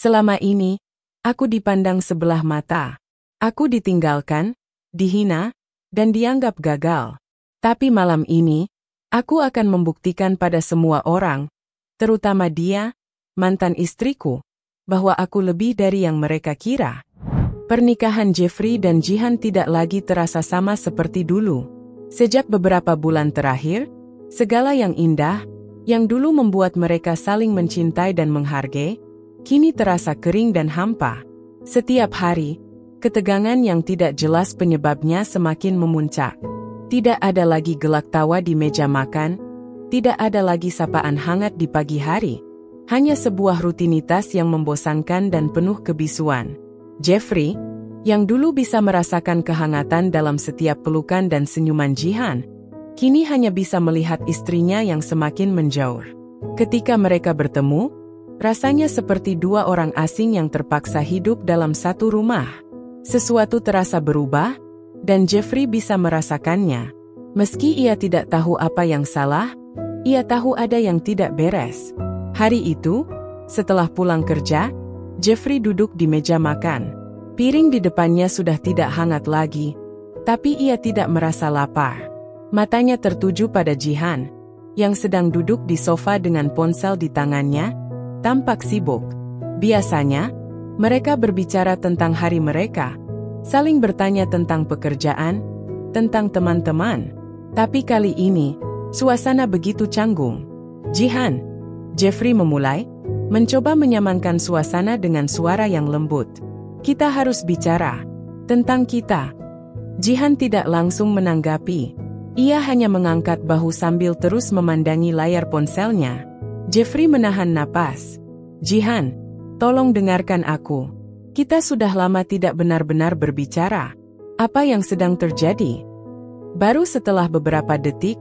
Selama ini, aku dipandang sebelah mata. Aku ditinggalkan, dihina, dan dianggap gagal. Tapi malam ini, aku akan membuktikan pada semua orang, terutama dia, mantan istriku, bahwa aku lebih dari yang mereka kira. Pernikahan Jeffrey dan Jihan tidak lagi terasa sama seperti dulu. Sejak beberapa bulan terakhir, segala yang indah, yang dulu membuat mereka saling mencintai dan menghargai, kini terasa kering dan hampa. Setiap hari, ketegangan yang tidak jelas penyebabnya semakin memuncak. Tidak ada lagi gelak tawa di meja makan, tidak ada lagi sapaan hangat di pagi hari. Hanya sebuah rutinitas yang membosankan dan penuh kebisuan. Jeffrey, yang dulu bisa merasakan kehangatan dalam setiap pelukan dan senyuman Jihan, kini hanya bisa melihat istrinya yang semakin menjauh. Ketika mereka bertemu, rasanya seperti dua orang asing yang terpaksa hidup dalam satu rumah. Sesuatu terasa berubah, dan Jeffrey bisa merasakannya. Meski ia tidak tahu apa yang salah, ia tahu ada yang tidak beres. Hari itu, setelah pulang kerja, Jeffrey duduk di meja makan. Piring di depannya sudah tidak hangat lagi, tapi ia tidak merasa lapar. Matanya tertuju pada Jihan, yang sedang duduk di sofa dengan ponsel di tangannya, tampak sibuk. Biasanya, mereka berbicara tentang hari mereka, saling bertanya tentang pekerjaan, tentang teman-teman. Tapi kali ini, suasana begitu canggung. Jihan, Jeffrey memulai, mencoba menyamankan suasana dengan suara yang lembut. Kita harus bicara tentang kita. Jihan tidak langsung menanggapi. Ia hanya mengangkat bahu sambil terus memandangi layar ponselnya. Jeffrey menahan napas. Jihan, tolong dengarkan aku. Kita sudah lama tidak benar-benar berbicara. Apa yang sedang terjadi? Baru setelah beberapa detik,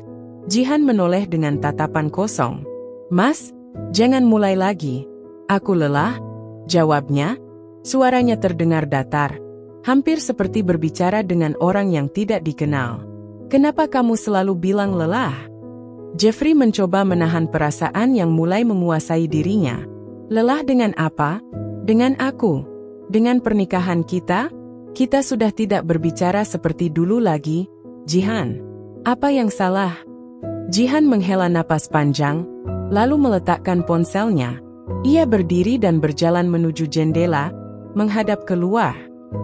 Jihan menoleh dengan tatapan kosong. Mas, jangan mulai lagi. Aku lelah, jawabnya. Suaranya terdengar datar, hampir seperti berbicara dengan orang yang tidak dikenal. Kenapa kamu selalu bilang lelah? Jeffrey mencoba menahan perasaan yang mulai menguasai dirinya. Lelah dengan apa? Dengan aku. Dengan pernikahan kita? Kita sudah tidak berbicara seperti dulu lagi, Jihan. Apa yang salah? Jihan menghela napas panjang, lalu meletakkan ponselnya. Ia berdiri dan berjalan menuju jendela, menghadap keluar.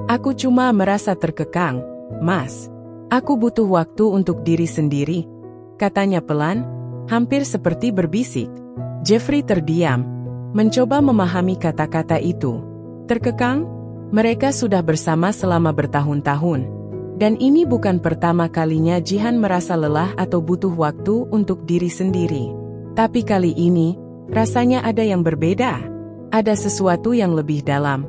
Aku cuma merasa terkekang, Mas. Aku butuh waktu untuk diri sendiri, katanya pelan, hampir seperti berbisik. Jeffrey terdiam, mencoba memahami kata-kata itu. Terkekang? Mereka sudah bersama selama bertahun-tahun. Dan ini bukan pertama kalinya Jihan merasa lelah atau butuh waktu untuk diri sendiri. Tapi kali ini, rasanya ada yang berbeda. Ada sesuatu yang lebih dalam.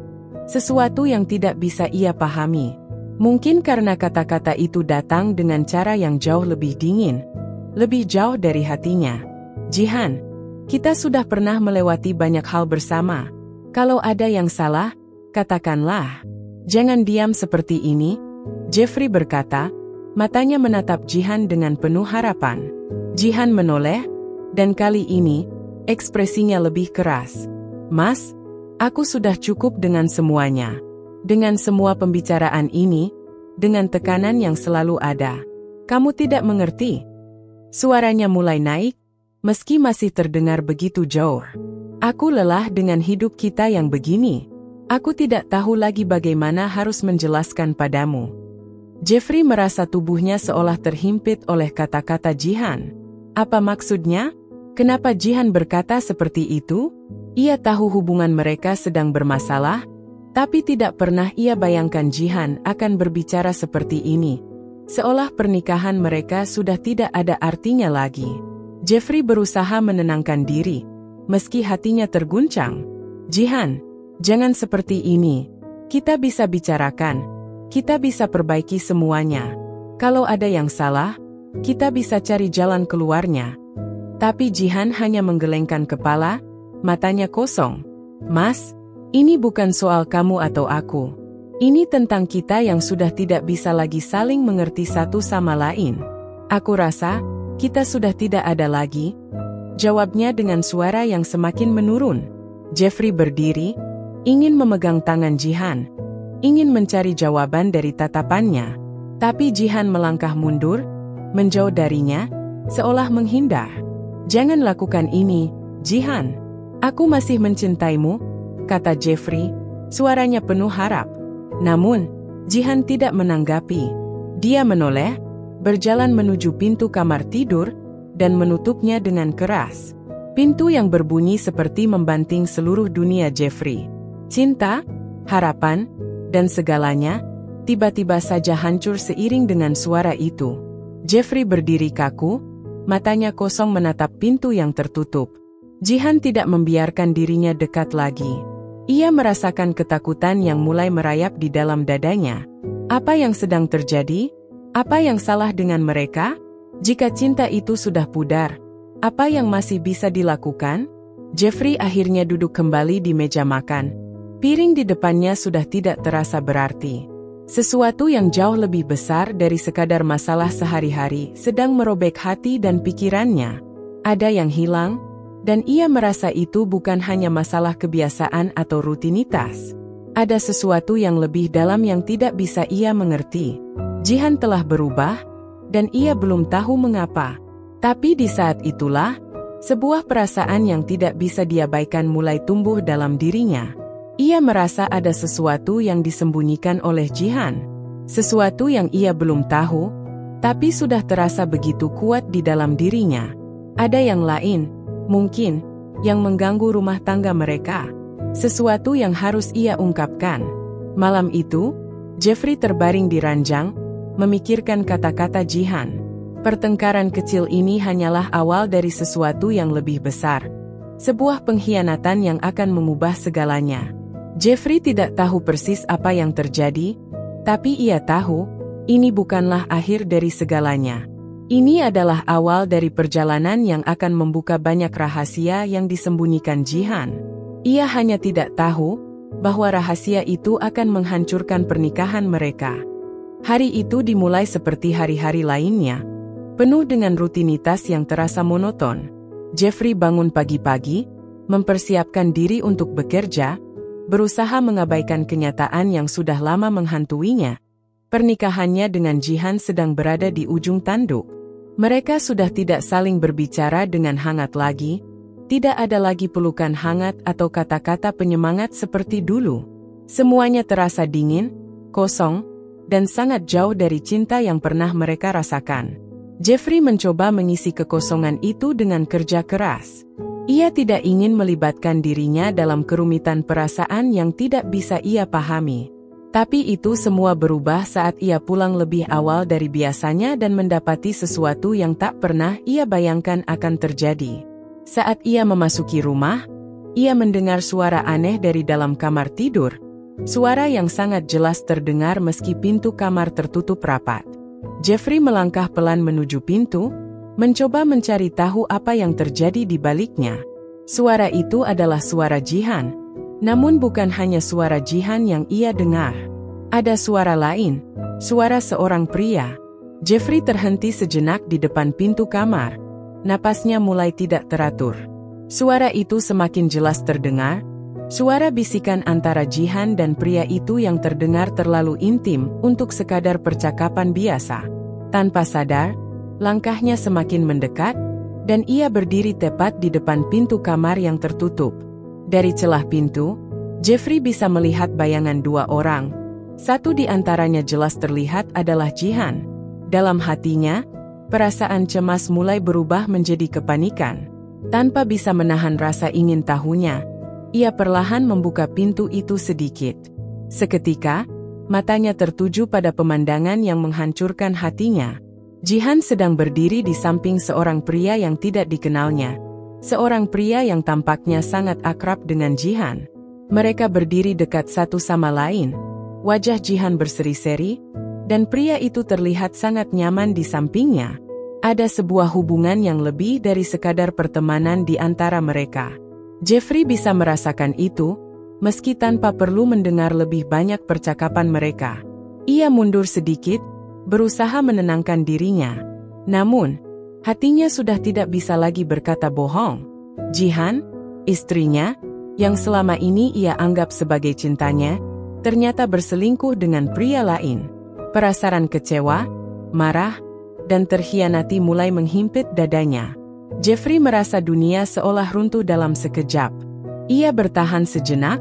Sesuatu yang tidak bisa ia pahami. Mungkin karena kata-kata itu datang dengan cara yang jauh lebih dingin. Lebih jauh dari hatinya. Jihan, kita sudah pernah melewati banyak hal bersama. Kalau ada yang salah, katakanlah. Jangan diam seperti ini, Jeffrey berkata, matanya menatap Jihan dengan penuh harapan. Jihan menoleh, dan kali ini, ekspresinya lebih keras. Mas, aku sudah cukup dengan semuanya. Dengan semua pembicaraan ini, dengan tekanan yang selalu ada. Kamu tidak mengerti. Suaranya mulai naik, meski masih terdengar begitu jauh. Aku lelah dengan hidup kita yang begini. Aku tidak tahu lagi bagaimana harus menjelaskan padamu. Jeffrey merasa tubuhnya seolah terhimpit oleh kata-kata Jihan. Apa maksudnya? Kenapa Jihan berkata seperti itu? Ia tahu hubungan mereka sedang bermasalah, tapi tidak pernah ia bayangkan Jihan akan berbicara seperti ini. Seolah pernikahan mereka sudah tidak ada artinya lagi. Jeffrey berusaha menenangkan diri, meski hatinya terguncang. Jihan, jangan seperti ini. Kita bisa bicarakan. Kita bisa perbaiki semuanya. Kalau ada yang salah, kita bisa cari jalan keluarnya. Tapi Jihan hanya menggelengkan kepala, matanya kosong. Mas, ini bukan soal kamu atau aku. Ini tentang kita yang sudah tidak bisa lagi saling mengerti satu sama lain. Aku rasa, kita sudah tidak ada lagi. Jawabnya dengan suara yang semakin menurun. Jeffrey berdiri, ingin memegang tangan Jihan, ingin mencari jawaban dari tatapannya. Tapi Jihan melangkah mundur, menjauh darinya, seolah menghindar. "Jangan lakukan ini, Jihan. Aku masih mencintaimu," kata Jeffrey, suaranya penuh harap. Namun, Jihan tidak menanggapi. Dia menoleh, berjalan menuju pintu kamar tidur, dan menutupnya dengan keras. Pintu yang berbunyi seperti membanting seluruh dunia Jeffrey. Cinta, harapan, dan segalanya, tiba-tiba saja hancur seiring dengan suara itu. Jeffrey berdiri kaku, matanya kosong menatap pintu yang tertutup. Jihan tidak membiarkan dirinya dekat lagi. Ia merasakan ketakutan yang mulai merayap di dalam dadanya. Apa yang sedang terjadi? Apa yang salah dengan mereka? Jika cinta itu sudah pudar, apa yang masih bisa dilakukan? Jeffrey akhirnya duduk kembali di meja makan. Piring di depannya sudah tidak terasa berarti. Sesuatu yang jauh lebih besar dari sekadar masalah sehari-hari sedang merobek hati dan pikirannya. Ada yang hilang, dan ia merasa itu bukan hanya masalah kebiasaan atau rutinitas. Ada sesuatu yang lebih dalam yang tidak bisa ia mengerti. Jihan telah berubah, dan ia belum tahu mengapa. Tapi di saat itulah, sebuah perasaan yang tidak bisa diabaikan mulai tumbuh dalam dirinya. Ia merasa ada sesuatu yang disembunyikan oleh Jihan. Sesuatu yang ia belum tahu, tapi sudah terasa begitu kuat di dalam dirinya. Ada yang lain, mungkin, yang mengganggu rumah tangga mereka. Sesuatu yang harus ia ungkapkan. Malam itu, Jeffrey terbaring di ranjang, memikirkan kata-kata Jihan. Pertengkaran kecil ini hanyalah awal dari sesuatu yang lebih besar. Sebuah pengkhianatan yang akan mengubah segalanya. Jeffrey tidak tahu persis apa yang terjadi, tapi ia tahu, ini bukanlah akhir dari segalanya. Ini adalah awal dari perjalanan yang akan membuka banyak rahasia yang disembunyikan Jihan. Ia hanya tidak tahu, bahwa rahasia itu akan menghancurkan pernikahan mereka. Hari itu dimulai seperti hari-hari lainnya, penuh dengan rutinitas yang terasa monoton. Jeffrey bangun pagi-pagi, mempersiapkan diri untuk bekerja, berusaha mengabaikan kenyataan yang sudah lama menghantuinya. Pernikahannya dengan Jihan sedang berada di ujung tanduk. Mereka sudah tidak saling berbicara dengan hangat lagi, tidak ada lagi pelukan hangat atau kata-kata penyemangat seperti dulu. Semuanya terasa dingin, kosong, dan sangat jauh dari cinta yang pernah mereka rasakan. Jeffrey mencoba mengisi kekosongan itu dengan kerja keras. Ia tidak ingin melibatkan dirinya dalam kerumitan perasaan yang tidak bisa ia pahami. Tapi itu semua berubah saat ia pulang lebih awal dari biasanya dan mendapati sesuatu yang tak pernah ia bayangkan akan terjadi. Saat ia memasuki rumah, ia mendengar suara aneh dari dalam kamar tidur. Suara yang sangat jelas terdengar meski pintu kamar tertutup rapat. Jeffrey melangkah pelan menuju pintu, mencoba mencari tahu apa yang terjadi di baliknya. Suara itu adalah suara Jihan, namun bukan hanya suara Jihan yang ia dengar. Ada suara lain, suara seorang pria. Jeffrey terhenti sejenak di depan pintu kamar. Napasnya mulai tidak teratur. Suara itu semakin jelas terdengar. Suara bisikan antara Jihan dan pria itu yang terdengar terlalu intim untuk sekadar percakapan biasa. Tanpa sadar, langkahnya semakin mendekat, dan ia berdiri tepat di depan pintu kamar yang tertutup. Dari celah pintu, Jeffrey bisa melihat bayangan dua orang. Satu di antaranya jelas terlihat adalah Jihan. Dalam hatinya, perasaan cemas mulai berubah menjadi kepanikan. Tanpa bisa menahan rasa ingin tahunya, ia perlahan membuka pintu itu sedikit. Seketika, matanya tertuju pada pemandangan yang menghancurkan hatinya. Jihan sedang berdiri di samping seorang pria yang tidak dikenalnya. Seorang pria yang tampaknya sangat akrab dengan Jihan. Mereka berdiri dekat satu sama lain. Wajah Jihan berseri-seri, dan pria itu terlihat sangat nyaman di sampingnya. Ada sebuah hubungan yang lebih dari sekadar pertemanan di antara mereka. Jeffrey bisa merasakan itu, meski tanpa perlu mendengar lebih banyak percakapan mereka. Ia mundur sedikit, berusaha menenangkan dirinya. Namun, hatinya sudah tidak bisa lagi berkata bohong. Jihan, istrinya, yang selama ini ia anggap sebagai cintanya, ternyata berselingkuh dengan pria lain. Perasaan kecewa, marah, dan terhianati mulai menghimpit dadanya. Jeffrey merasa dunia seolah runtuh dalam sekejap. Ia bertahan sejenak,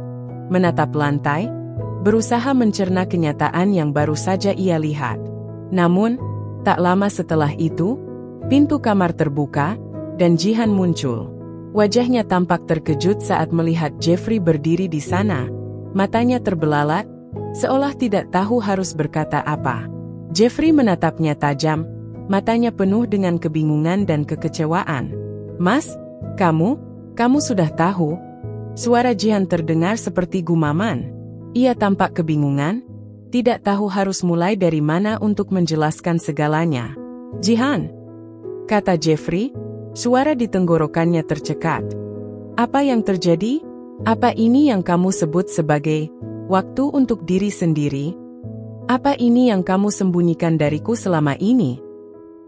menatap lantai, berusaha mencerna kenyataan yang baru saja ia lihat. Namun, tak lama setelah itu, pintu kamar terbuka, dan Jihan muncul. Wajahnya tampak terkejut saat melihat Jeffrey berdiri di sana. Matanya terbelalak, seolah tidak tahu harus berkata apa. Jeffrey menatapnya tajam, matanya penuh dengan kebingungan dan kekecewaan. "Mas, kamu sudah tahu?" Suara Jihan terdengar seperti gumaman. Ia tampak kebingungan, tidak tahu harus mulai dari mana untuk menjelaskan segalanya. "Jihan," kata Jeffrey, suara di tenggorokannya tercekat. "Apa yang terjadi? Apa ini yang kamu sebut sebagai waktu untuk diri sendiri? Apa ini yang kamu sembunyikan dariku selama ini?"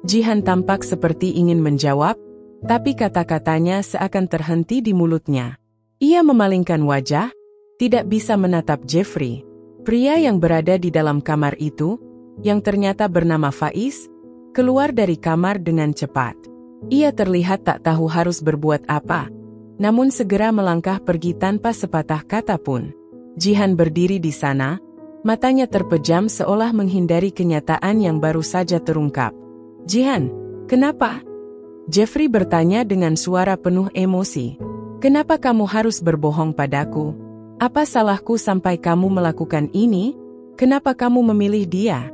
Jihan tampak seperti ingin menjawab, tapi kata-katanya seakan terhenti di mulutnya. Ia memalingkan wajah, tidak bisa menatap Jeffrey. Pria yang berada di dalam kamar itu, yang ternyata bernama Faiz, keluar dari kamar dengan cepat. Ia terlihat tak tahu harus berbuat apa, namun segera melangkah pergi tanpa sepatah kata pun. Jihan berdiri di sana, matanya terpejam seolah menghindari kenyataan yang baru saja terungkap. "Jihan, kenapa?" Jeffrey bertanya dengan suara penuh emosi. "Kenapa kamu harus berbohong padaku? Apa salahku sampai kamu melakukan ini? Kenapa kamu memilih dia?"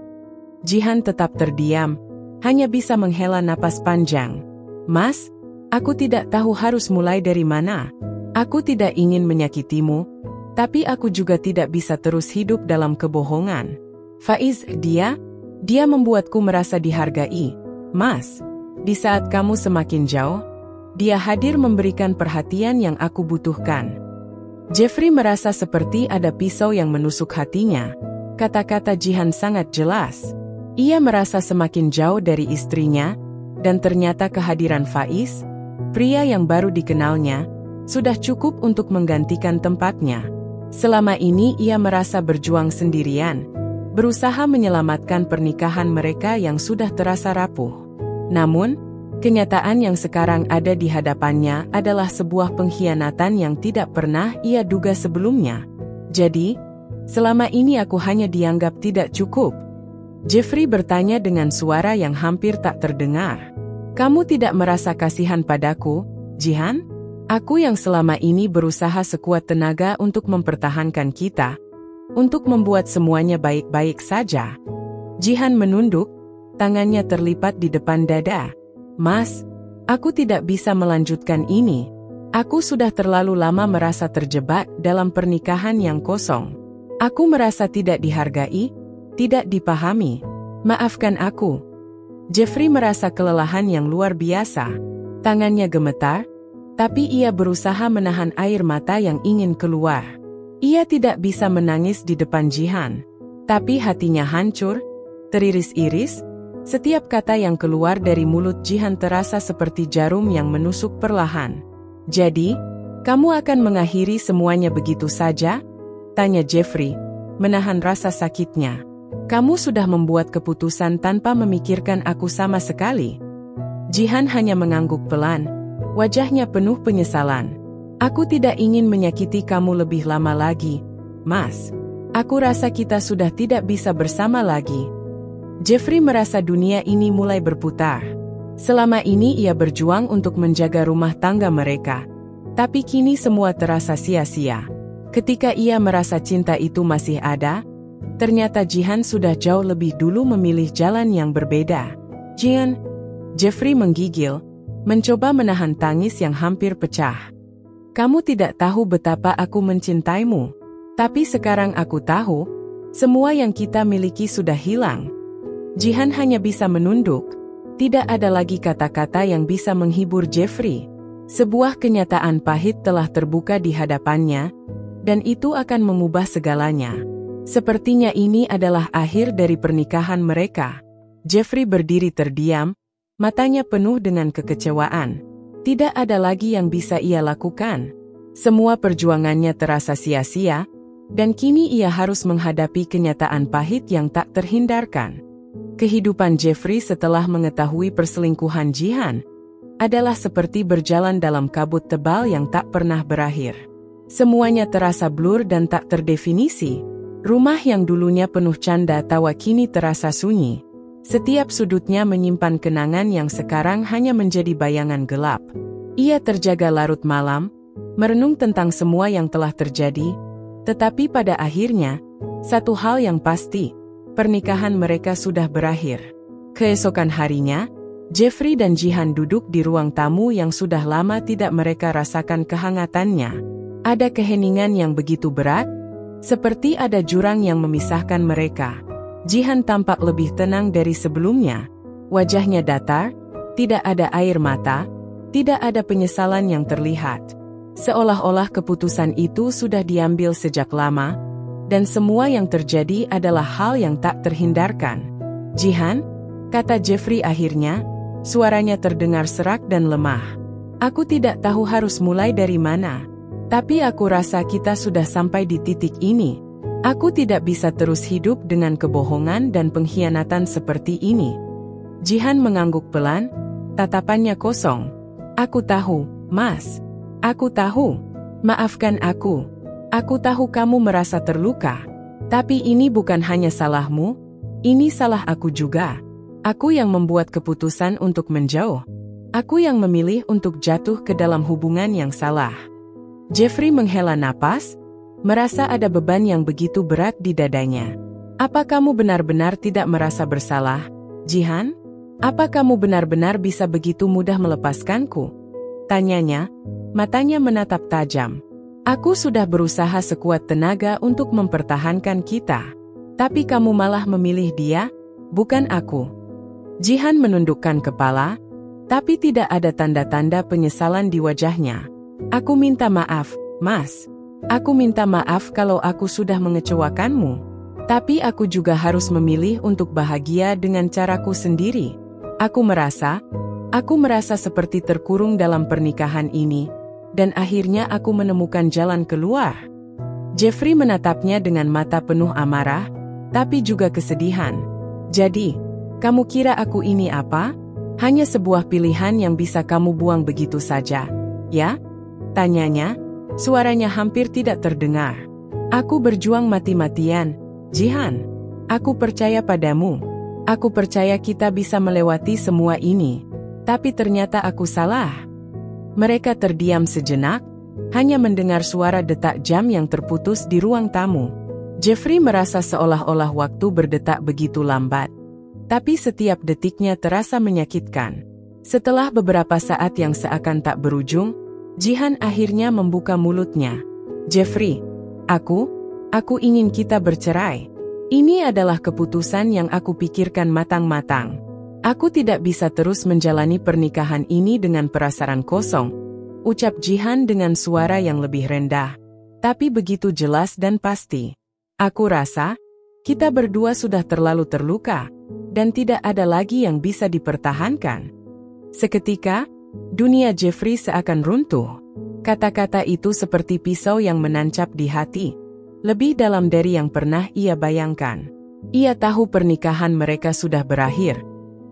Jihan tetap terdiam, hanya bisa menghela napas panjang. "Mas, aku tidak tahu harus mulai dari mana. Aku tidak ingin menyakitimu, tapi aku juga tidak bisa terus hidup dalam kebohongan. Faiz, dia membuatku merasa dihargai. Mas, di saat kamu semakin jauh, dia hadir memberikan perhatian yang aku butuhkan." Jeffrey merasa seperti ada pisau yang menusuk hatinya. Kata-kata Jihan sangat jelas. Ia merasa semakin jauh dari istrinya, dan ternyata kehadiran Faiz, pria yang baru dikenalnya, sudah cukup untuk menggantikan tempatnya. Selama ini ia merasa berjuang sendirian, berusaha menyelamatkan pernikahan mereka yang sudah terasa rapuh. Namun, kenyataan yang sekarang ada di hadapannya adalah sebuah pengkhianatan yang tidak pernah ia duga sebelumnya. "Jadi, selama ini aku hanya dianggap tidak cukup?" Jeffrey bertanya dengan suara yang hampir tak terdengar. "Kamu tidak merasa kasihan padaku, Jihan? Aku yang selama ini berusaha sekuat tenaga untuk mempertahankan kita, untuk membuat semuanya baik-baik saja." Jihan menunduk, tangannya terlipat di depan dada. "Mas, aku tidak bisa melanjutkan ini. Aku sudah terlalu lama merasa terjebak dalam pernikahan yang kosong. Aku merasa tidak dihargai, tidak dipahami. Maafkan aku." Jeffrey merasa kelelahan yang luar biasa. Tangannya gemetar, tapi ia berusaha menahan air mata yang ingin keluar. Ia tidak bisa menangis di depan Jihan, tapi hatinya hancur, teriris-iris. Setiap kata yang keluar dari mulut Jihan terasa seperti jarum yang menusuk perlahan. "Jadi, kamu akan mengakhiri semuanya begitu saja?" tanya Jeffrey, menahan rasa sakitnya. "Kamu sudah membuat keputusan tanpa memikirkan aku sama sekali." Jihan hanya mengangguk pelan, wajahnya penuh penyesalan. "Aku tidak ingin menyakiti kamu lebih lama lagi, Mas. Aku rasa kita sudah tidak bisa bersama lagi." Jeffrey merasa dunia ini mulai berputar. Selama ini ia berjuang untuk menjaga rumah tangga mereka, tapi kini semua terasa sia-sia. Ketika ia merasa cinta itu masih ada, ternyata Jihan sudah jauh lebih dulu memilih jalan yang berbeda. "Jihan," Jeffrey menggigil, mencoba menahan tangis yang hampir pecah. "Kamu tidak tahu betapa aku mencintaimu. Tapi sekarang aku tahu, semua yang kita miliki sudah hilang." Jihan hanya bisa menunduk. Tidak ada lagi kata-kata yang bisa menghibur Jeffrey. Sebuah kenyataan pahit telah terbuka di hadapannya, dan itu akan mengubah segalanya. Sepertinya ini adalah akhir dari pernikahan mereka. Jeffrey berdiri terdiam, matanya penuh dengan kekecewaan. Tidak ada lagi yang bisa ia lakukan. Semua perjuangannya terasa sia-sia, dan kini ia harus menghadapi kenyataan pahit yang tak terhindarkan. Kehidupan Jeffrey setelah mengetahui perselingkuhan Jihan adalah seperti berjalan dalam kabut tebal yang tak pernah berakhir. Semuanya terasa blur dan tak terdefinisi. Rumah yang dulunya penuh canda tawa kini terasa sunyi. Setiap sudutnya menyimpan kenangan yang sekarang hanya menjadi bayangan gelap. Ia terjaga larut malam, merenung tentang semua yang telah terjadi, tetapi pada akhirnya, satu hal yang pasti, pernikahan mereka sudah berakhir. Keesokan harinya, Jeffrey dan Jihan duduk di ruang tamu yang sudah lama tidak mereka rasakan kehangatannya. Ada keheningan yang begitu berat, seperti ada jurang yang memisahkan mereka. Jihan tampak lebih tenang dari sebelumnya. Wajahnya datar, tidak ada air mata, tidak ada penyesalan yang terlihat. Seolah-olah keputusan itu sudah diambil sejak lama, dan semua yang terjadi adalah hal yang tak terhindarkan. Jihan, kata Jeffrey akhirnya, suaranya terdengar serak dan lemah. Aku tidak tahu harus mulai dari mana, tapi aku rasa kita sudah sampai di titik ini. Aku tidak bisa terus hidup dengan kebohongan dan pengkhianatan seperti ini. Jihan mengangguk pelan, tatapannya kosong. Aku tahu, Mas. Aku tahu. Maafkan aku. Aku tahu kamu merasa terluka. Tapi ini bukan hanya salahmu, ini salah aku juga. Aku yang membuat keputusan untuk menjauh. Aku yang memilih untuk jatuh ke dalam hubungan yang salah. Jeffrey menghela napas, merasa ada beban yang begitu berat di dadanya. Apa kamu benar-benar tidak merasa bersalah, Jihan? Apa kamu benar-benar bisa begitu mudah melepaskanku? Tanyanya, matanya menatap tajam. Aku sudah berusaha sekuat tenaga untuk mempertahankan kita. Tapi kamu malah memilih dia, bukan aku. Jihan menundukkan kepala, tapi tidak ada tanda-tanda penyesalan di wajahnya. Aku minta maaf, Mas. Aku minta maaf kalau aku sudah mengecewakanmu. Tapi aku juga harus memilih untuk bahagia dengan caraku sendiri. Aku merasa seperti terkurung dalam pernikahan ini, dan akhirnya aku menemukan jalan keluar. Jeffrey menatapnya dengan mata penuh amarah, tapi juga kesedihan. Jadi, kamu kira aku ini apa? Hanya sebuah pilihan yang bisa kamu buang begitu saja, ya? Tanyanya. Suaranya hampir tidak terdengar. Aku berjuang mati-matian, Jihan. Aku percaya padamu. Aku percaya kita bisa melewati semua ini. Tapi ternyata aku salah. Mereka terdiam sejenak, hanya mendengar suara detak jam yang terputus di ruang tamu. Jeffrey merasa seolah-olah waktu berdetak begitu lambat. Tapi setiap detiknya terasa menyakitkan. Setelah beberapa saat yang seakan tak berujung, Jihan akhirnya membuka mulutnya. Jeffrey, aku ingin kita bercerai. Ini adalah keputusan yang aku pikirkan matang-matang. Aku tidak bisa terus menjalani pernikahan ini dengan perasaan kosong, ucap Jihan dengan suara yang lebih rendah, tapi begitu jelas dan pasti. Aku rasa, kita berdua sudah terlalu terluka, dan tidak ada lagi yang bisa dipertahankan. Seketika, dunia Jeffrey seakan runtuh. Kata-kata itu seperti pisau yang menancap di hati, lebih dalam dari yang pernah ia bayangkan. Ia tahu pernikahan mereka sudah berakhir,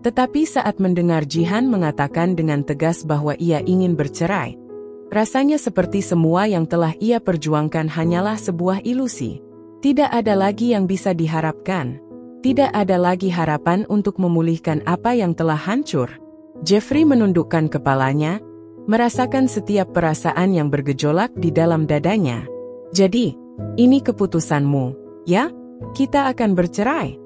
tetapi saat mendengar Jihan mengatakan dengan tegas bahwa ia ingin bercerai, rasanya seperti semua yang telah ia perjuangkan hanyalah sebuah ilusi. Tidak ada lagi yang bisa diharapkan. Tidak ada lagi harapan untuk memulihkan apa yang telah hancur. Jeffrey menundukkan kepalanya, merasakan setiap perasaan yang bergejolak di dalam dadanya. Jadi, ini keputusanmu, ya? Kita akan bercerai.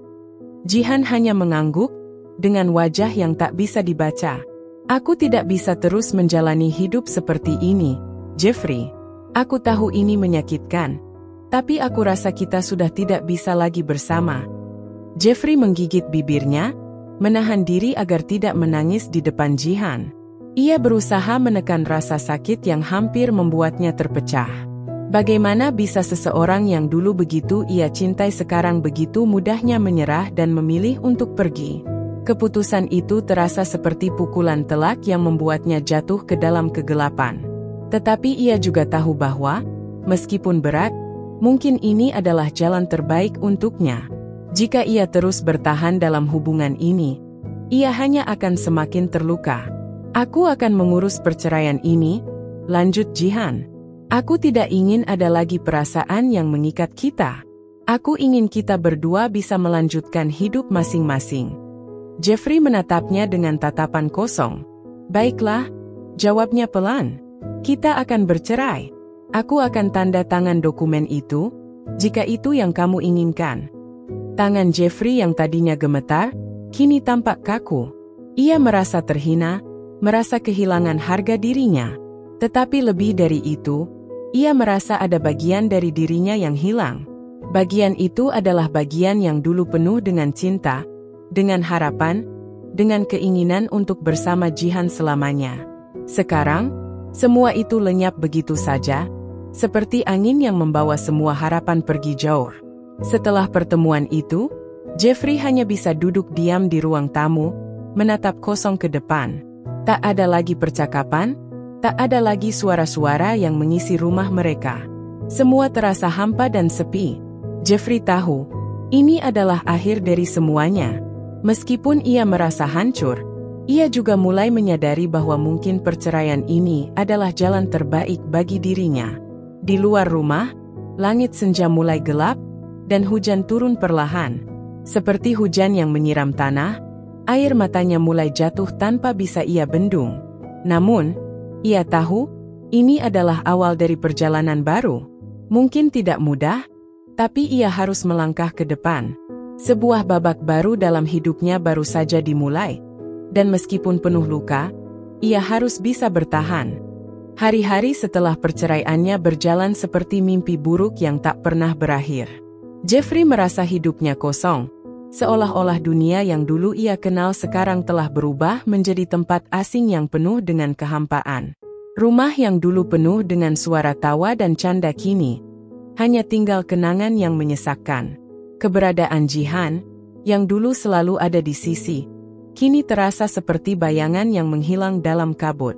Jihan hanya mengangguk, dengan wajah yang tak bisa dibaca. Aku tidak bisa terus menjalani hidup seperti ini, Jeffrey. Aku tahu ini menyakitkan, tapi aku rasa kita sudah tidak bisa lagi bersama. Jeffrey menggigit bibirnya, menahan diri agar tidak menangis di depan Jihan. Ia berusaha menekan rasa sakit yang hampir membuatnya terpecah. Bagaimana bisa seseorang yang dulu begitu ia cintai sekarang begitu mudahnya menyerah dan memilih untuk pergi? Keputusan itu terasa seperti pukulan telak yang membuatnya jatuh ke dalam kegelapan. Tetapi ia juga tahu bahwa, meskipun berat, mungkin ini adalah jalan terbaik untuknya. Jika ia terus bertahan dalam hubungan ini, ia hanya akan semakin terluka. Aku akan mengurus perceraian ini, lanjut Jihan. Aku tidak ingin ada lagi perasaan yang mengikat kita. Aku ingin kita berdua bisa melanjutkan hidup masing-masing. Jeffrey menatapnya dengan tatapan kosong. Baiklah, jawabnya pelan. Kita akan bercerai. Aku akan tanda tangan dokumen itu, jika itu yang kamu inginkan. Tangan Jeffrey yang tadinya gemetar, kini tampak kaku. Ia merasa terhina, merasa kehilangan harga dirinya. Tetapi lebih dari itu, ia merasa ada bagian dari dirinya yang hilang. Bagian itu adalah bagian yang dulu penuh dengan cinta, dengan harapan, dengan keinginan untuk bersama Jihan selamanya. Sekarang, semua itu lenyap begitu saja, seperti angin yang membawa semua harapan pergi jauh. Setelah pertemuan itu, Jeffrey hanya bisa duduk diam di ruang tamu, menatap kosong ke depan. Tak ada lagi percakapan, tak ada lagi suara-suara yang mengisi rumah mereka. Semua terasa hampa dan sepi. Jeffrey tahu, ini adalah akhir dari semuanya. Meskipun ia merasa hancur, ia juga mulai menyadari bahwa mungkin perceraian ini adalah jalan terbaik bagi dirinya. Di luar rumah, langit senja mulai gelap, dan hujan turun perlahan. Seperti hujan yang menyiram tanah, air matanya mulai jatuh tanpa bisa ia bendung. Namun, ia tahu, ini adalah awal dari perjalanan baru. Mungkin tidak mudah, tapi ia harus melangkah ke depan. Sebuah babak baru dalam hidupnya baru saja dimulai. Dan meskipun penuh luka, ia harus bisa bertahan. Hari-hari setelah perceraiannya berjalan seperti mimpi buruk yang tak pernah berakhir. Jeffrey merasa hidupnya kosong, seolah-olah dunia yang dulu ia kenal sekarang telah berubah menjadi tempat asing yang penuh dengan kehampaan. Rumah yang dulu penuh dengan suara tawa dan canda kini hanya tinggal kenangan yang menyesakkan. Keberadaan Jihan, yang dulu selalu ada di sisi, kini terasa seperti bayangan yang menghilang dalam kabut.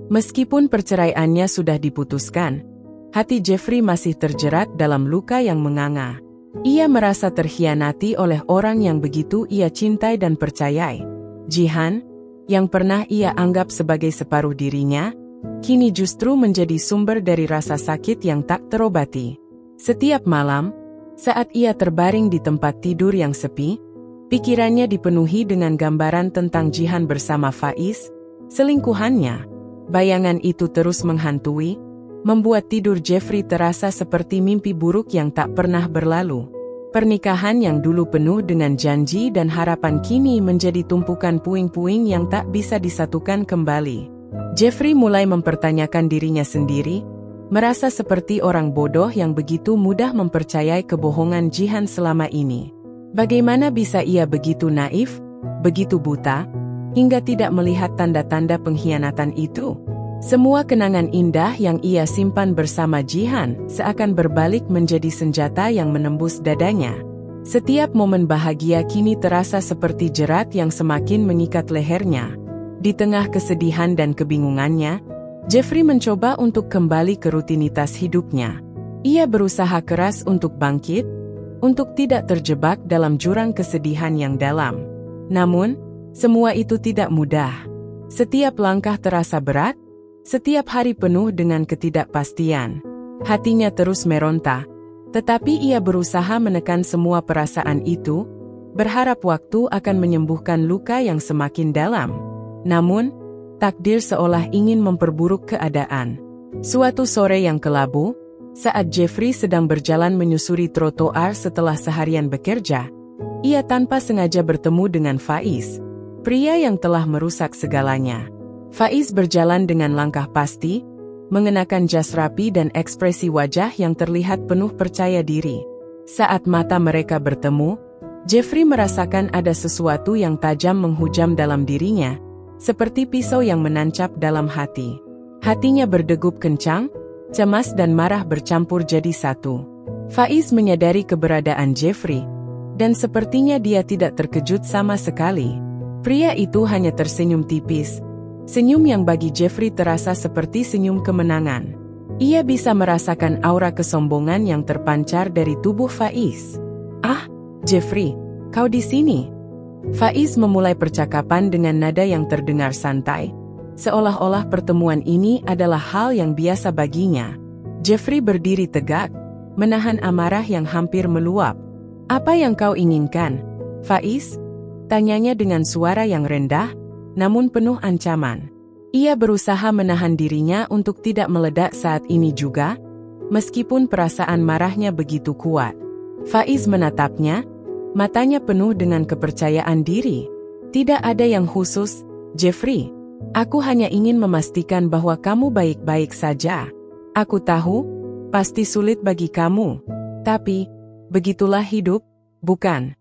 Meskipun perceraiannya sudah diputuskan, hati Jeffrey masih terjerat dalam luka yang menganga. Ia merasa terhianati oleh orang yang begitu ia cintai dan percayai. Jihan, yang pernah ia anggap sebagai separuh dirinya, kini justru menjadi sumber dari rasa sakit yang tak terobati. Setiap malam, saat ia terbaring di tempat tidur yang sepi, pikirannya dipenuhi dengan gambaran tentang Jihan bersama Faiz, selingkuhannya. Bayangan itu terus menghantui, membuat tidur Jeffrey terasa seperti mimpi buruk yang tak pernah berlalu. Pernikahan yang dulu penuh dengan janji dan harapan kini menjadi tumpukan puing-puing yang tak bisa disatukan kembali. Jeffrey mulai mempertanyakan dirinya sendiri, merasa seperti orang bodoh yang begitu mudah mempercayai kebohongan Jihan selama ini. Bagaimana bisa ia begitu naif, begitu buta, hingga tidak melihat tanda-tanda pengkhianatan itu? Semua kenangan indah yang ia simpan bersama Jihan seakan berbalik menjadi senjata yang menembus dadanya. Setiap momen bahagia kini terasa seperti jerat yang semakin mengikat lehernya. Di tengah kesedihan dan kebingungannya, Jeffrey mencoba untuk kembali ke rutinitas hidupnya. Ia berusaha keras untuk bangkit, untuk tidak terjebak dalam jurang kesedihan yang dalam. Namun, semua itu tidak mudah. Setiap langkah terasa berat, setiap hari penuh dengan ketidakpastian. Hatinya terus meronta, tetapi ia berusaha menekan semua perasaan itu, berharap waktu akan menyembuhkan luka yang semakin dalam. Namun, takdir seolah ingin memperburuk keadaan. Suatu sore yang kelabu, saat Jeffrey sedang berjalan menyusuri trotoar setelah seharian bekerja, ia tanpa sengaja bertemu dengan Faiz, pria yang telah merusak segalanya. Faiz berjalan dengan langkah pasti, mengenakan jas rapi dan ekspresi wajah yang terlihat penuh percaya diri. Saat mata mereka bertemu, Jeffrey merasakan ada sesuatu yang tajam menghujam dalam dirinya, seperti pisau yang menancap dalam hati. Hatinya berdegup kencang, cemas dan marah bercampur jadi satu. Faiz menyadari keberadaan Jeffrey, dan sepertinya dia tidak terkejut sama sekali. Pria itu hanya tersenyum tipis, Senyum yang bagi Jeffrey terasa seperti senyum kemenangan. Ia bisa merasakan aura kesombongan yang terpancar dari tubuh Faiz. "Ah, Jeffrey, kau di sini?" Faiz memulai percakapan dengan nada yang terdengar santai, seolah-olah pertemuan ini adalah hal yang biasa baginya. Jeffrey berdiri tegak, menahan amarah yang hampir meluap. "Apa yang kau inginkan, Faiz?" tanyanya dengan suara yang rendah, namun penuh ancaman. Ia berusaha menahan dirinya untuk tidak meledak saat ini juga, meskipun perasaan marahnya begitu kuat. Faiz menatapnya, matanya penuh dengan kepercayaan diri. "Tidak ada yang khusus, Jeffrey. Aku hanya ingin memastikan bahwa kamu baik-baik saja. Aku tahu, pasti sulit bagi kamu. Tapi, begitulah hidup, bukan?"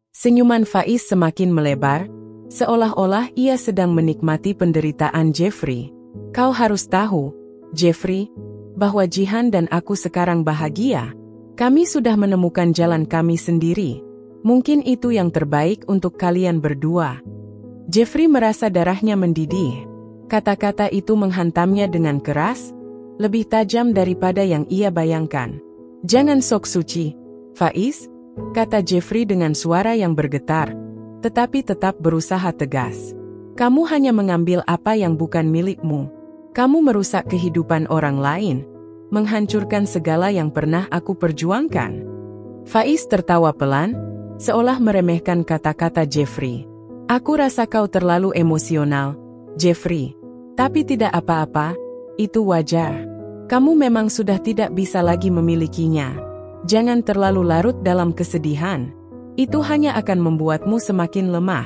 Senyuman Faiz semakin melebar, seolah-olah ia sedang menikmati penderitaan Jeffrey. "Kau harus tahu, Jeffrey, bahwa Jihan dan aku sekarang bahagia. Kami sudah menemukan jalan kami sendiri. Mungkin itu yang terbaik untuk kalian berdua." Jeffrey merasa darahnya mendidih. Kata-kata itu menghantamnya dengan keras, lebih tajam daripada yang ia bayangkan. "Jangan sok suci, Faiz," kata Jeffrey dengan suara yang bergetar, tetapi tetap berusaha tegas. "Kamu hanya mengambil apa yang bukan milikmu. Kamu merusak kehidupan orang lain, menghancurkan segala yang pernah aku perjuangkan." Faiz tertawa pelan, seolah meremehkan kata-kata Jeffrey. "Aku rasa kau terlalu emosional, Jeffrey. Tapi tidak apa-apa, itu wajar. Kamu memang sudah tidak bisa lagi memilikinya. Jangan terlalu larut dalam kesedihan. Itu hanya akan membuatmu semakin lemah."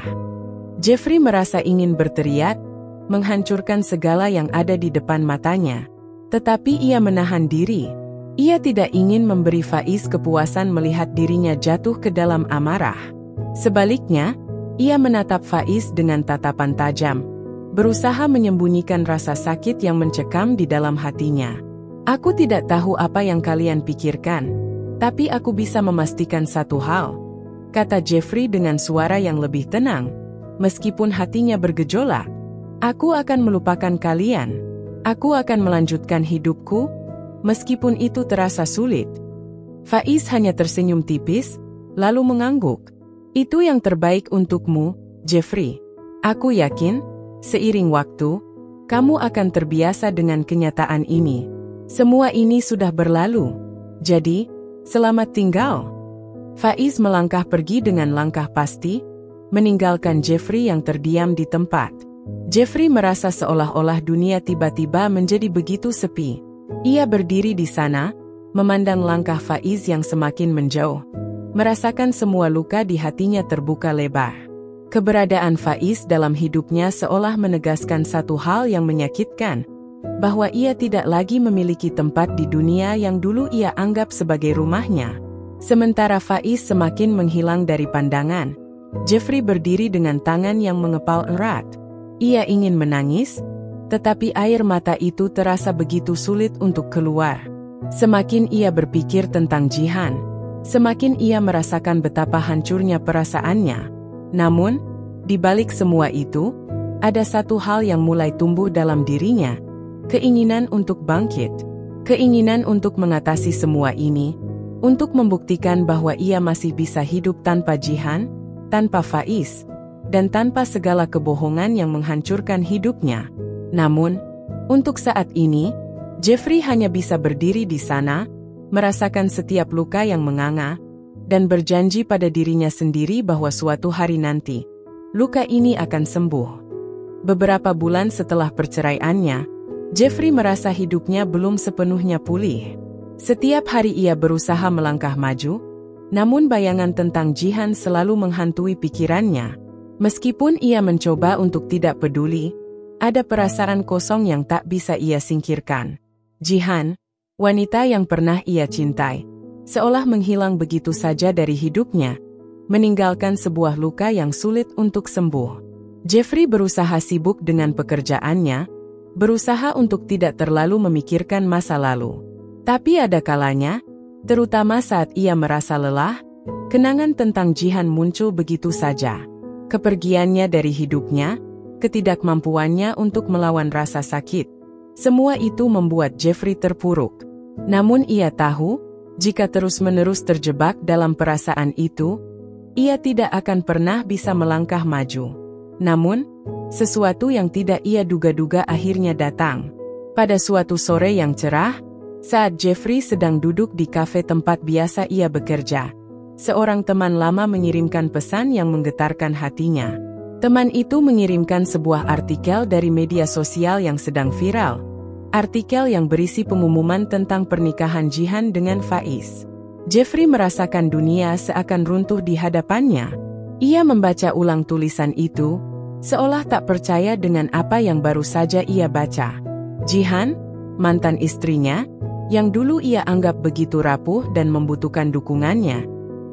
Jeffrey merasa ingin berteriak, menghancurkan segala yang ada di depan matanya. Tetapi ia menahan diri. Ia tidak ingin memberi Faiz kepuasan melihat dirinya jatuh ke dalam amarah. Sebaliknya, ia menatap Faiz dengan tatapan tajam, berusaha menyembunyikan rasa sakit yang mencekam di dalam hatinya. "Aku tidak tahu apa yang kalian pikirkan, tapi aku bisa memastikan satu hal," kata Jeffrey dengan suara yang lebih tenang, meskipun hatinya bergejolak. "Aku akan melupakan kalian. Aku akan melanjutkan hidupku, meskipun itu terasa sulit." Faiz hanya tersenyum tipis, lalu mengangguk. "Itu yang terbaik untukmu, Jeffrey. Aku yakin, seiring waktu, kamu akan terbiasa dengan kenyataan ini. Semua ini sudah berlalu. Jadi, selamat tinggal." Faiz melangkah pergi dengan langkah pasti, meninggalkan Jeffrey yang terdiam di tempat. Jeffrey merasa seolah-olah dunia tiba-tiba menjadi begitu sepi. Ia berdiri di sana, memandang langkah Faiz yang semakin menjauh, merasakan semua luka di hatinya terbuka lebar. Keberadaan Faiz dalam hidupnya seolah menegaskan satu hal yang menyakitkan, bahwa ia tidak lagi memiliki tempat di dunia yang dulu ia anggap sebagai rumahnya. Sementara Faiz semakin menghilang dari pandangan, Jeffrey berdiri dengan tangan yang mengepal erat. Ia ingin menangis, tetapi air mata itu terasa begitu sulit untuk keluar. Semakin ia berpikir tentang Jihan, semakin ia merasakan betapa hancurnya perasaannya. Namun, di balik semua itu, ada satu hal yang mulai tumbuh dalam dirinya, keinginan untuk bangkit, keinginan untuk mengatasi semua ini, untuk membuktikan bahwa ia masih bisa hidup tanpa Jihan, tanpa Faiz, dan tanpa segala kebohongan yang menghancurkan hidupnya. Namun, untuk saat ini, Jeffrey hanya bisa berdiri di sana, merasakan setiap luka yang menganga, dan berjanji pada dirinya sendiri bahwa suatu hari nanti, luka ini akan sembuh. Beberapa bulan setelah perceraiannya, Jeffrey merasa hidupnya belum sepenuhnya pulih. Setiap hari ia berusaha melangkah maju, namun bayangan tentang Jihan selalu menghantui pikirannya. Meskipun ia mencoba untuk tidak peduli, ada perasaan kosong yang tak bisa ia singkirkan. Jihan, wanita yang pernah ia cintai, seolah menghilang begitu saja dari hidupnya, meninggalkan sebuah luka yang sulit untuk sembuh. Jeffrey berusaha sibuk dengan pekerjaannya, berusaha untuk tidak terlalu memikirkan masa lalu. Tapi ada kalanya, terutama saat ia merasa lelah, kenangan tentang Jihan muncul begitu saja. Kepergiannya dari hidupnya, ketidakmampuannya untuk melawan rasa sakit. Semua itu membuat Jeffrey terpuruk. Namun ia tahu, jika terus-menerus terjebak dalam perasaan itu, ia tidak akan pernah bisa melangkah maju. Namun, sesuatu yang tidak ia duga-duga akhirnya datang. Pada suatu sore yang cerah, saat Jeffrey sedang duduk di kafe tempat biasa ia bekerja, seorang teman lama mengirimkan pesan yang menggetarkan hatinya. Teman itu mengirimkan sebuah artikel dari media sosial yang sedang viral. Artikel yang berisi pengumuman tentang pernikahan Jihan dengan Faiz. Jeffrey merasakan dunia seakan runtuh di hadapannya. Ia membaca ulang tulisan itu, seolah tak percaya dengan apa yang baru saja ia baca. Jihan, mantan istrinya, yang dulu ia anggap begitu rapuh dan membutuhkan dukungannya,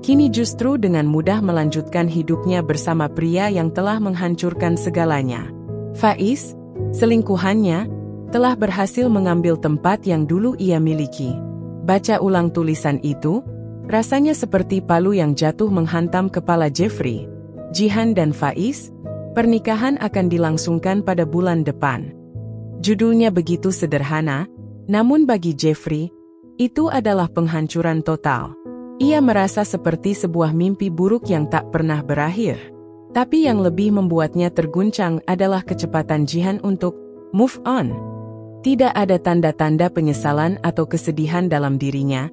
kini justru dengan mudah melanjutkan hidupnya bersama pria yang telah menghancurkan segalanya. Faiz, selingkuhannya, telah berhasil mengambil tempat yang dulu ia miliki. Baca ulang tulisan itu, rasanya seperti palu yang jatuh menghantam kepala Jeffrey. Jihan dan Faiz, pernikahan akan dilangsungkan pada bulan depan. Judulnya begitu sederhana, namun bagi Jeffrey, itu adalah penghancuran total. Ia merasa seperti sebuah mimpi buruk yang tak pernah berakhir. Tapi yang lebih membuatnya terguncang adalah kecepatan Jihan untuk move on. Tidak ada tanda-tanda penyesalan atau kesedihan dalam dirinya,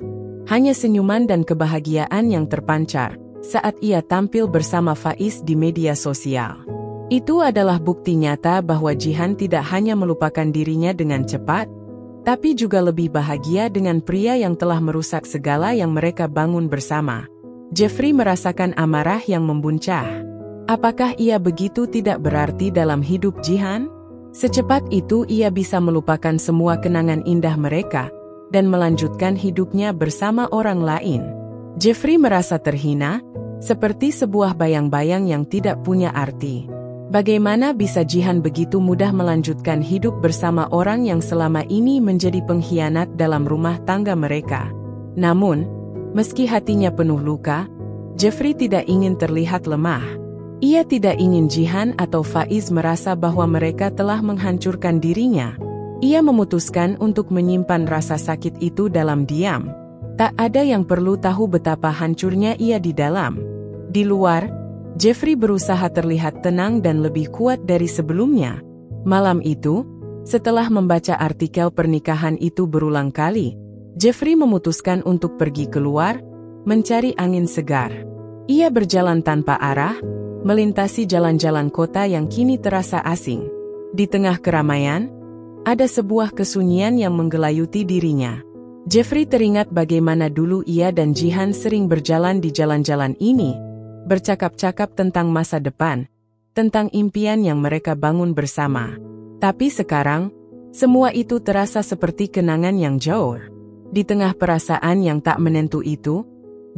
hanya senyuman dan kebahagiaan yang terpancar saat ia tampil bersama Faiz di media sosial. Itu adalah bukti nyata bahwa Jihan tidak hanya melupakan dirinya dengan cepat, tapi juga lebih bahagia dengan pria yang telah merusak segala yang mereka bangun bersama. Jeffrey merasakan amarah yang membuncah. Apakah ia begitu tidak berarti dalam hidup Jihan? Secepat itu ia bisa melupakan semua kenangan indah mereka, dan melanjutkan hidupnya bersama orang lain. Jeffrey merasa terhina, seperti sebuah bayang-bayang yang tidak punya arti. Bagaimana bisa Jihan begitu mudah melanjutkan hidup bersama orang yang selama ini menjadi pengkhianat dalam rumah tangga mereka? Namun, meski hatinya penuh luka, Jeffrey tidak ingin terlihat lemah. Ia tidak ingin Jihan atau Faiz merasa bahwa mereka telah menghancurkan dirinya. Ia memutuskan untuk menyimpan rasa sakit itu dalam diam. Tak ada yang perlu tahu betapa hancurnya ia di dalam. Di luar, Jeffrey berusaha terlihat tenang dan lebih kuat dari sebelumnya. Malam itu, setelah membaca artikel pernikahan itu berulang kali, Jeffrey memutuskan untuk pergi keluar, mencari angin segar. Ia berjalan tanpa arah, melintasi jalan-jalan kota yang kini terasa asing. Di tengah keramaian, ada sebuah kesunyian yang menggelayuti dirinya. Jeffrey teringat bagaimana dulu ia dan Jihan sering berjalan di jalan-jalan ini, bercakap-cakap tentang masa depan, tentang impian yang mereka bangun bersama. Tapi sekarang, semua itu terasa seperti kenangan yang jauh. Di tengah perasaan yang tak menentu itu,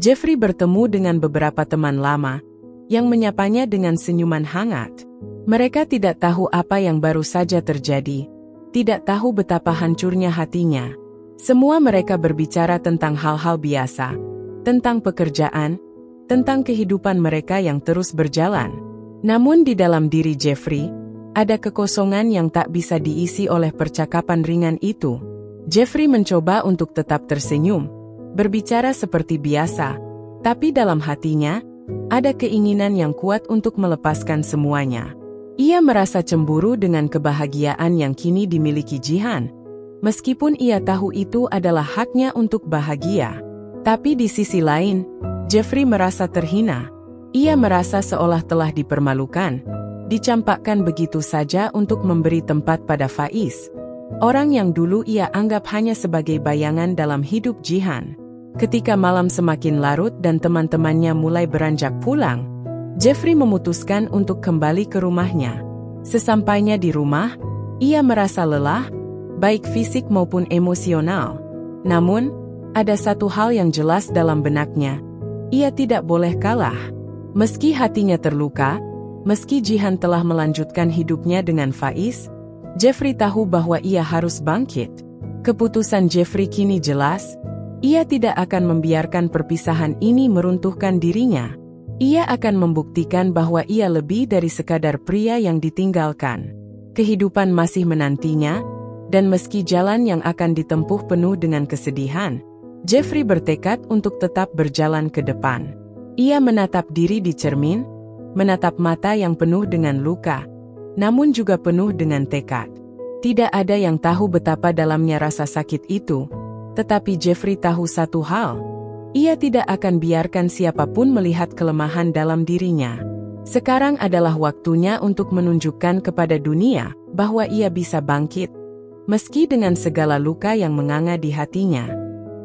Jeffrey bertemu dengan beberapa teman lama, yang menyapanya dengan senyuman hangat. Mereka tidak tahu apa yang baru saja terjadi, tidak tahu betapa hancurnya hatinya. Semua mereka berbicara tentang hal-hal biasa, tentang pekerjaan, tentang kehidupan mereka yang terus berjalan. Namun di dalam diri Jeffrey, ada kekosongan yang tak bisa diisi oleh percakapan ringan itu. Jeffrey mencoba untuk tetap tersenyum, berbicara seperti biasa, tapi dalam hatinya, ada keinginan yang kuat untuk melepaskan semuanya. Ia merasa cemburu dengan kebahagiaan yang kini dimiliki Jihan. Meskipun ia tahu itu adalah haknya untuk bahagia. Tapi di sisi lain, Jeffrey merasa terhina. Ia merasa seolah telah dipermalukan, dicampakkan begitu saja untuk memberi tempat pada Faiz, orang yang dulu ia anggap hanya sebagai bayangan dalam hidup Jihan. Ketika malam semakin larut dan teman-temannya mulai beranjak pulang, Jeffrey memutuskan untuk kembali ke rumahnya. Sesampainya di rumah, ia merasa lelah, baik fisik maupun emosional. Namun, ada satu hal yang jelas dalam benaknya. Ia tidak boleh kalah. Meski hatinya terluka, meski Jihan telah melanjutkan hidupnya dengan Faiz, Jeffrey tahu bahwa ia harus bangkit. Keputusan Jeffrey kini jelas, ia tidak akan membiarkan perpisahan ini meruntuhkan dirinya. Ia akan membuktikan bahwa ia lebih dari sekadar pria yang ditinggalkan. Kehidupan masih menantinya, dan meski jalan yang akan ditempuh penuh dengan kesedihan, Jeffrey bertekad untuk tetap berjalan ke depan. Ia menatap diri di cermin, menatap mata yang penuh dengan luka, namun juga penuh dengan tekad. Tidak ada yang tahu betapa dalamnya rasa sakit itu, tetapi Jeffrey tahu satu hal. Ia tidak akan biarkan siapapun melihat kelemahan dalam dirinya. Sekarang adalah waktunya untuk menunjukkan kepada dunia bahwa ia bisa bangkit, meski dengan segala luka yang menganga di hatinya.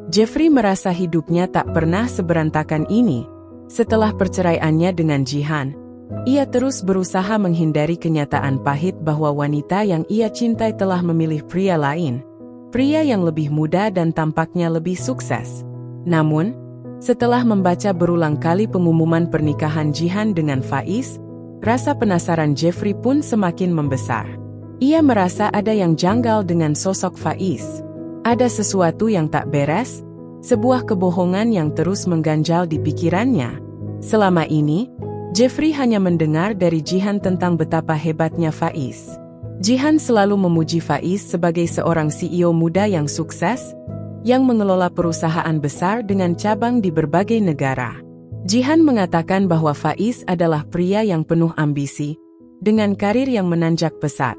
Jeffrey merasa hidupnya tak pernah seberantakan ini. Setelah perceraiannya dengan Jihan, ia terus berusaha menghindari kenyataan pahit bahwa wanita yang ia cintai telah memilih pria lain, pria yang lebih muda dan tampaknya lebih sukses. Namun, setelah membaca berulang kali pengumuman pernikahan Jihan dengan Faiz, rasa penasaran Jeffrey pun semakin membesar. Ia merasa ada yang janggal dengan sosok Faiz. Ada sesuatu yang tak beres, sebuah kebohongan yang terus mengganjal di pikirannya. Selama ini, Jeffrey hanya mendengar dari Jihan tentang betapa hebatnya Faiz. Jihan selalu memuji Faiz sebagai seorang CEO muda yang sukses, yang mengelola perusahaan besar dengan cabang di berbagai negara. Jihan mengatakan bahwa Faiz adalah pria yang penuh ambisi, dengan karir yang menanjak pesat.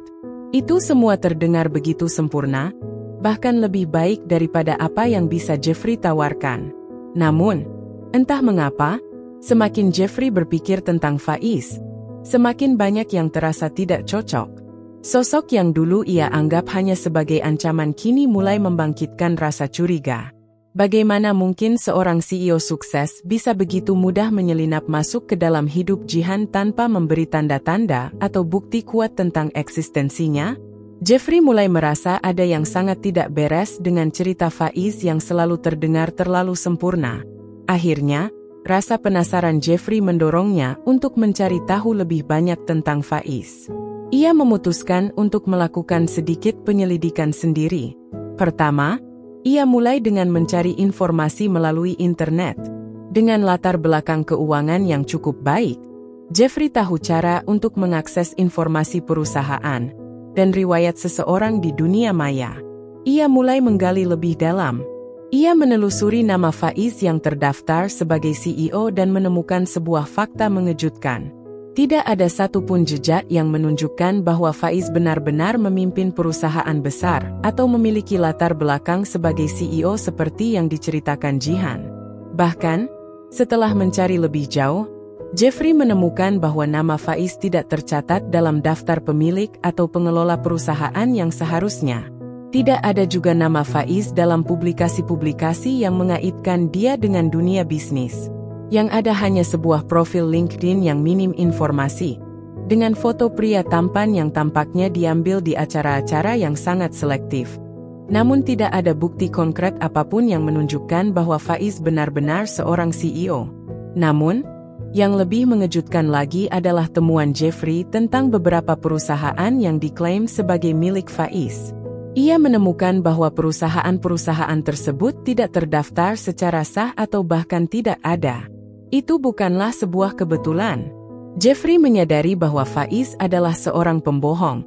Itu semua terdengar begitu sempurna, bahkan lebih baik daripada apa yang bisa Jeffrey tawarkan. Namun, entah mengapa, semakin Jeffrey berpikir tentang Faiz, semakin banyak yang terasa tidak cocok. Sosok yang dulu ia anggap hanya sebagai ancaman kini mulai membangkitkan rasa curiga. Bagaimana mungkin seorang CEO sukses bisa begitu mudah menyelinap masuk ke dalam hidup Jihan tanpa memberi tanda-tanda atau bukti kuat tentang eksistensinya? Jeffrey mulai merasa ada yang sangat tidak beres dengan cerita Faiz yang selalu terdengar terlalu sempurna. Akhirnya, rasa penasaran Jeffrey mendorongnya untuk mencari tahu lebih banyak tentang Faiz. Ia memutuskan untuk melakukan sedikit penyelidikan sendiri. Pertama, ia mulai dengan mencari informasi melalui internet. Dengan latar belakang keuangan yang cukup baik, Jeffrey tahu cara untuk mengakses informasi perusahaan dan riwayat seseorang di dunia maya. Ia mulai menggali lebih dalam. Ia menelusuri nama Faiz yang terdaftar sebagai CEO dan menemukan sebuah fakta mengejutkan. Tidak ada satupun jejak yang menunjukkan bahwa Faiz benar-benar memimpin perusahaan besar atau memiliki latar belakang sebagai CEO seperti yang diceritakan Jihan. Bahkan, setelah mencari lebih jauh, Jeffrey menemukan bahwa nama Faiz tidak tercatat dalam daftar pemilik atau pengelola perusahaan yang seharusnya. Tidak ada juga nama Faiz dalam publikasi-publikasi yang mengaitkan dia dengan dunia bisnis. Yang ada hanya sebuah profil LinkedIn yang minim informasi, dengan foto pria tampan yang tampaknya diambil di acara-acara yang sangat selektif. Namun tidak ada bukti konkret apapun yang menunjukkan bahwa Faiz benar-benar seorang CEO. Namun, yang lebih mengejutkan lagi adalah temuan Jeffrey tentang beberapa perusahaan yang diklaim sebagai milik Faiz. Ia menemukan bahwa perusahaan-perusahaan tersebut tidak terdaftar secara sah atau bahkan tidak ada. Itu bukanlah sebuah kebetulan. Jeffrey menyadari bahwa Faiz adalah seorang pembohong.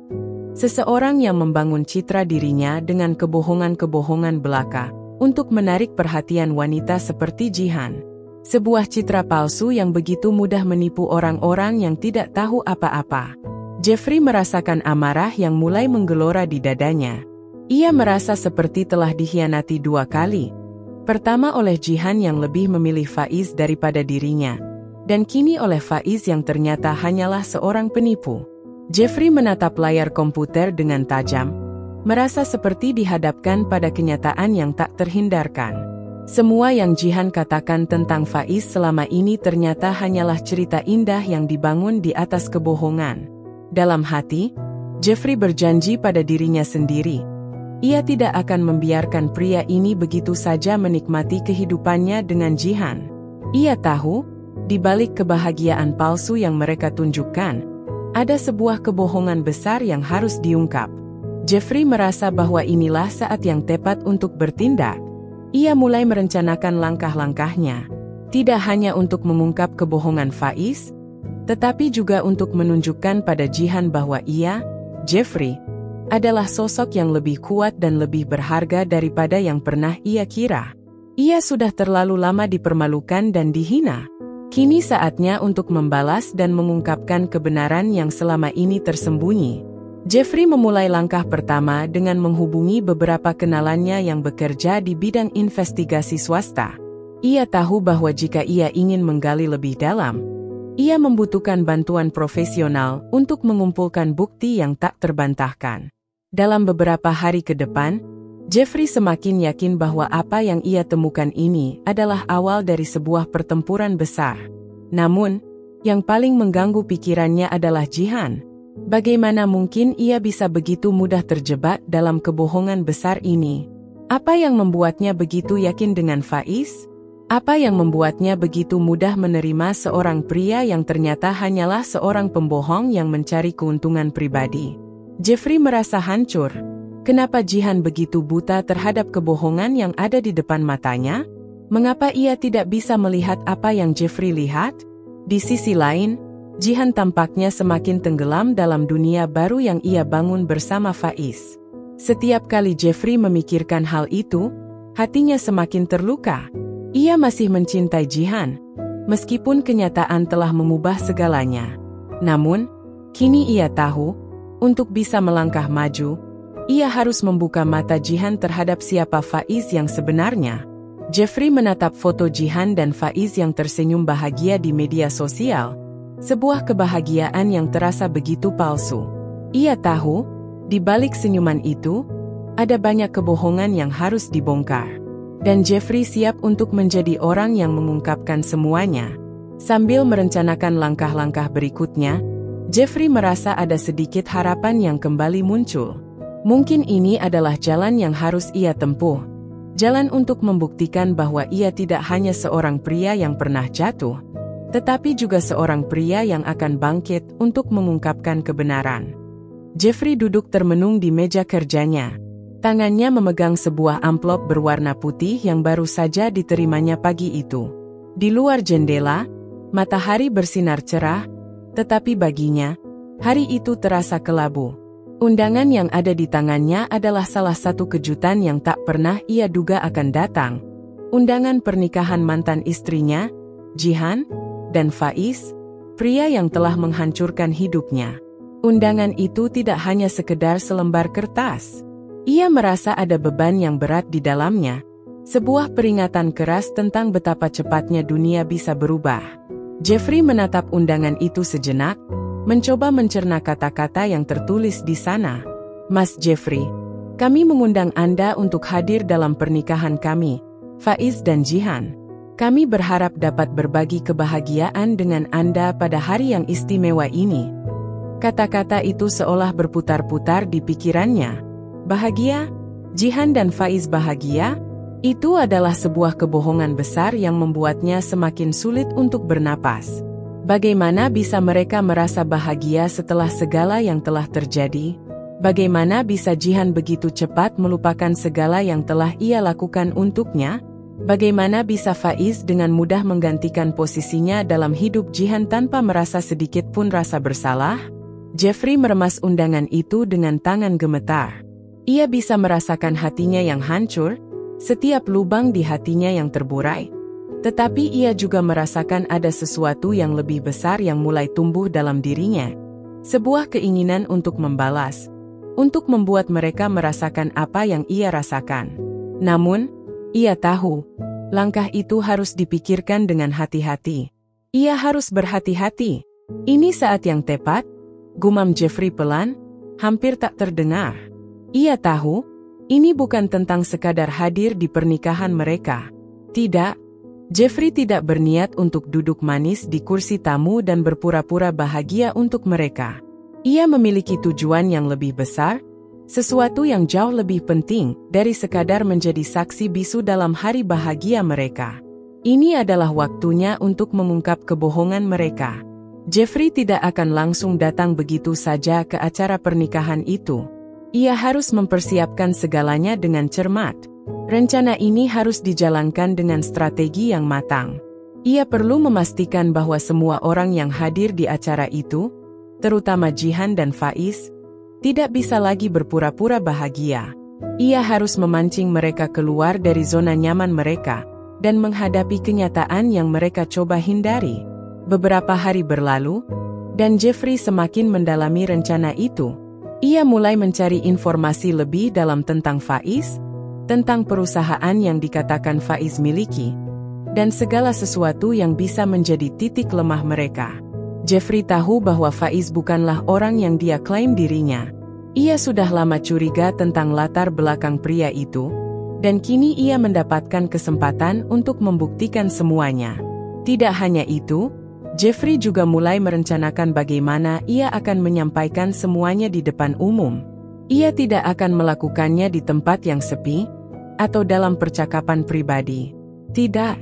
Seseorang yang membangun citra dirinya dengan kebohongan-kebohongan belaka untuk menarik perhatian wanita seperti Jihan. Sebuah citra palsu yang begitu mudah menipu orang-orang yang tidak tahu apa-apa. Jeffrey merasakan amarah yang mulai menggelora di dadanya. Ia merasa seperti telah dikhianati dua kali. Pertama oleh Jihan yang lebih memilih Faiz daripada dirinya, dan kini oleh Faiz yang ternyata hanyalah seorang penipu. Jeffrey menatap layar komputer dengan tajam, merasa seperti dihadapkan pada kenyataan yang tak terhindarkan. Semua yang Jihan katakan tentang Faiz selama ini ternyata hanyalah cerita indah yang dibangun di atas kebohongan. Dalam hati, Jeffrey berjanji pada dirinya sendiri. Ia tidak akan membiarkan pria ini begitu saja menikmati kehidupannya dengan Jihan. Ia tahu, di balik kebahagiaan palsu yang mereka tunjukkan, ada sebuah kebohongan besar yang harus diungkap. Jeffrey merasa bahwa inilah saat yang tepat untuk bertindak. Ia mulai merencanakan langkah-langkahnya. Tidak hanya untuk mengungkap kebohongan Faiz, tetapi juga untuk menunjukkan pada Jihan bahwa ia, Jeffrey, adalah sosok yang lebih kuat dan lebih berharga daripada yang pernah ia kira. Ia sudah terlalu lama dipermalukan dan dihina. Kini saatnya untuk membalas dan mengungkapkan kebenaran yang selama ini tersembunyi. Jeffrey memulai langkah pertama dengan menghubungi beberapa kenalannya yang bekerja di bidang investigasi swasta. Ia tahu bahwa jika ia ingin menggali lebih dalam, ia membutuhkan bantuan profesional untuk mengumpulkan bukti yang tak terbantahkan. Dalam beberapa hari ke depan, Jeffrey semakin yakin bahwa apa yang ia temukan ini adalah awal dari sebuah pertempuran besar. Namun, yang paling mengganggu pikirannya adalah Jihan. Bagaimana mungkin ia bisa begitu mudah terjebak dalam kebohongan besar ini? Apa yang membuatnya begitu yakin dengan Faiz? Apa yang membuatnya begitu mudah menerima seorang pria yang ternyata hanyalah seorang pembohong yang mencari keuntungan pribadi? Jeffrey merasa hancur. Kenapa Jihan begitu buta terhadap kebohongan yang ada di depan matanya? Mengapa ia tidak bisa melihat apa yang Jeffrey lihat? Di sisi lain, Jihan tampaknya semakin tenggelam dalam dunia baru yang ia bangun bersama Faiz. Setiap kali Jeffrey memikirkan hal itu, hatinya semakin terluka. Ia masih mencintai Jihan, meskipun kenyataan telah mengubah segalanya. Namun, kini ia tahu, untuk bisa melangkah maju, ia harus membuka mata Jihan terhadap siapa Faiz yang sebenarnya. Jeffrey menatap foto Jihan dan Faiz yang tersenyum bahagia di media sosial, sebuah kebahagiaan yang terasa begitu palsu. Ia tahu, di balik senyuman itu, ada banyak kebohongan yang harus dibongkar. Dan Jeffrey siap untuk menjadi orang yang mengungkapkan semuanya. Sambil merencanakan langkah-langkah berikutnya, Jeffrey merasa ada sedikit harapan yang kembali muncul. Mungkin ini adalah jalan yang harus ia tempuh. Jalan untuk membuktikan bahwa ia tidak hanya seorang pria yang pernah jatuh, tetapi juga seorang pria yang akan bangkit untuk mengungkapkan kebenaran. Jeffrey duduk termenung di meja kerjanya. Tangannya memegang sebuah amplop berwarna putih yang baru saja diterimanya pagi itu. Di luar jendela, matahari bersinar cerah, tetapi baginya, hari itu terasa kelabu. Undangan yang ada di tangannya adalah salah satu kejutan yang tak pernah ia duga akan datang. Undangan pernikahan mantan istrinya, Jihan, dan Faiz, pria yang telah menghancurkan hidupnya. Undangan itu tidak hanya sekedar selembar kertas. Ia merasa ada beban yang berat di dalamnya, sebuah peringatan keras tentang betapa cepatnya dunia bisa berubah. Jeffrey menatap undangan itu sejenak, mencoba mencerna kata-kata yang tertulis di sana. Mas Jeffrey, kami mengundang Anda untuk hadir dalam pernikahan kami, Faiz dan Jihan. Kami berharap dapat berbagi kebahagiaan dengan Anda pada hari yang istimewa ini. Kata-kata itu seolah berputar-putar di pikirannya. Bahagia? Jihan dan Faiz bahagia? Itu adalah sebuah kebohongan besar yang membuatnya semakin sulit untuk bernapas. Bagaimana bisa mereka merasa bahagia setelah segala yang telah terjadi? Bagaimana bisa Jihan begitu cepat melupakan segala yang telah ia lakukan untuknya? Bagaimana bisa Faiz dengan mudah menggantikan posisinya dalam hidup Jihan tanpa merasa sedikit pun rasa bersalah? Jeffrey meremas undangan itu dengan tangan gemetar. Ia bisa merasakan hatinya yang hancur, setiap lubang di hatinya yang terburai. Tetapi ia juga merasakan ada sesuatu yang lebih besar yang mulai tumbuh dalam dirinya. Sebuah keinginan untuk membalas, untuk membuat mereka merasakan apa yang ia rasakan. Namun, ia tahu, langkah itu harus dipikirkan dengan hati-hati. Ia harus berhati-hati. Ini saat yang tepat, gumam Jeffrey pelan, hampir tak terdengar. Ia tahu, ini bukan tentang sekadar hadir di pernikahan mereka. Tidak, Jeffrey tidak berniat untuk duduk manis di kursi tamu dan berpura-pura bahagia untuk mereka. Ia memiliki tujuan yang lebih besar, sesuatu yang jauh lebih penting dari sekadar menjadi saksi bisu dalam hari bahagia mereka. Ini adalah waktunya untuk mengungkap kebohongan mereka. Jeffrey tidak akan langsung datang begitu saja ke acara pernikahan itu. Ia harus mempersiapkan segalanya dengan cermat. Rencana ini harus dijalankan dengan strategi yang matang. Ia perlu memastikan bahwa semua orang yang hadir di acara itu, terutama Jihan dan Faiz, tidak bisa lagi berpura-pura bahagia. Ia harus memancing mereka keluar dari zona nyaman mereka dan menghadapi kenyataan yang mereka coba hindari. Beberapa hari berlalu, dan Jeffrey semakin mendalami rencana itu. Ia mulai mencari informasi lebih dalam tentang Faiz, tentang perusahaan yang dikatakan Faiz miliki, dan segala sesuatu yang bisa menjadi titik lemah mereka. Jeffrey tahu bahwa Faiz bukanlah orang yang dia klaim dirinya. Ia sudah lama curiga tentang latar belakang pria itu, dan kini ia mendapatkan kesempatan untuk membuktikan semuanya. Tidak hanya itu, Jeffrey juga mulai merencanakan bagaimana ia akan menyampaikan semuanya di depan umum. Ia tidak akan melakukannya di tempat yang sepi, atau dalam percakapan pribadi. Tidak,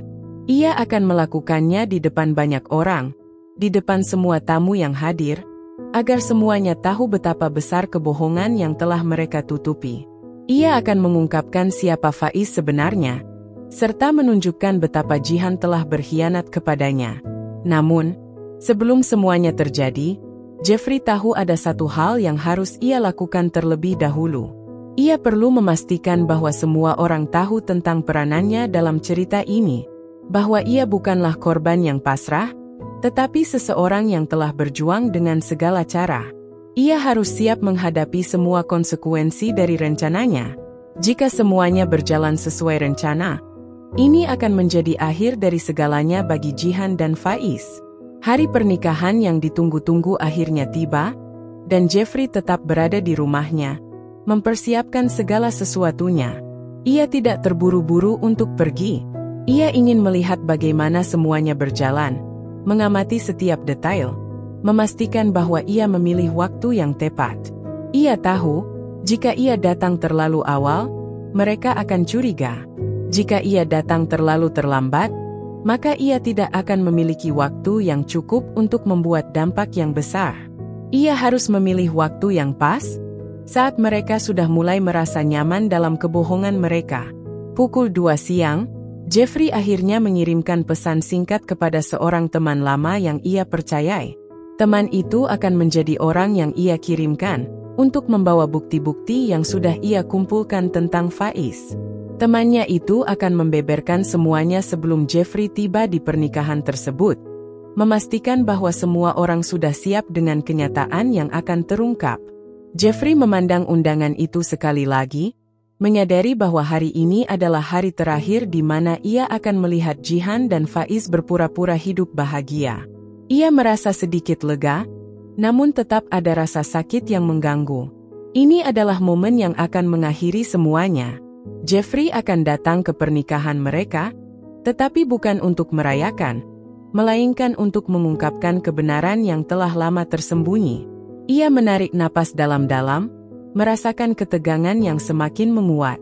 ia akan melakukannya di depan banyak orang, di depan semua tamu yang hadir, agar semuanya tahu betapa besar kebohongan yang telah mereka tutupi. Ia akan mengungkapkan siapa Faiz sebenarnya, serta menunjukkan betapa Jihan telah berkhianat kepadanya. Namun, sebelum semuanya terjadi, Jeffrey tahu ada satu hal yang harus ia lakukan terlebih dahulu. Ia perlu memastikan bahwa semua orang tahu tentang peranannya dalam cerita ini, bahwa ia bukanlah korban yang pasrah, tetapi seseorang yang telah berjuang dengan segala cara. Ia harus siap menghadapi semua konsekuensi dari rencananya. Jika semuanya berjalan sesuai rencana, ini akan menjadi akhir dari segalanya bagi Jihan dan Faiz. Hari pernikahan yang ditunggu-tunggu akhirnya tiba, dan Jeffrey tetap berada di rumahnya, mempersiapkan segala sesuatunya. Ia tidak terburu-buru untuk pergi. Ia ingin melihat bagaimana semuanya berjalan, mengamati setiap detail, memastikan bahwa ia memilih waktu yang tepat. Ia tahu, jika ia datang terlalu awal, mereka akan curiga. Jika ia datang terlalu terlambat, maka ia tidak akan memiliki waktu yang cukup untuk membuat dampak yang besar. Ia harus memilih waktu yang pas, saat mereka sudah mulai merasa nyaman dalam kebohongan mereka. Pukul 2 siang, Jeffrey akhirnya mengirimkan pesan singkat kepada seorang teman lama yang ia percayai. Teman itu akan menjadi orang yang ia kirimkan untuk membawa bukti-bukti yang sudah ia kumpulkan tentang Faiz. Temannya itu akan membeberkan semuanya sebelum Jeffrey tiba di pernikahan tersebut, memastikan bahwa semua orang sudah siap dengan kenyataan yang akan terungkap. Jeffrey memandang undangan itu sekali lagi, menyadari bahwa hari ini adalah hari terakhir di mana ia akan melihat Jihan dan Faiz berpura-pura hidup bahagia. Ia merasa sedikit lega, namun tetap ada rasa sakit yang mengganggu. Ini adalah momen yang akan mengakhiri semuanya. Jeffrey akan datang ke pernikahan mereka, tetapi bukan untuk merayakan, melainkan untuk mengungkapkan kebenaran yang telah lama tersembunyi. Ia menarik napas dalam-dalam, merasakan ketegangan yang semakin menguat.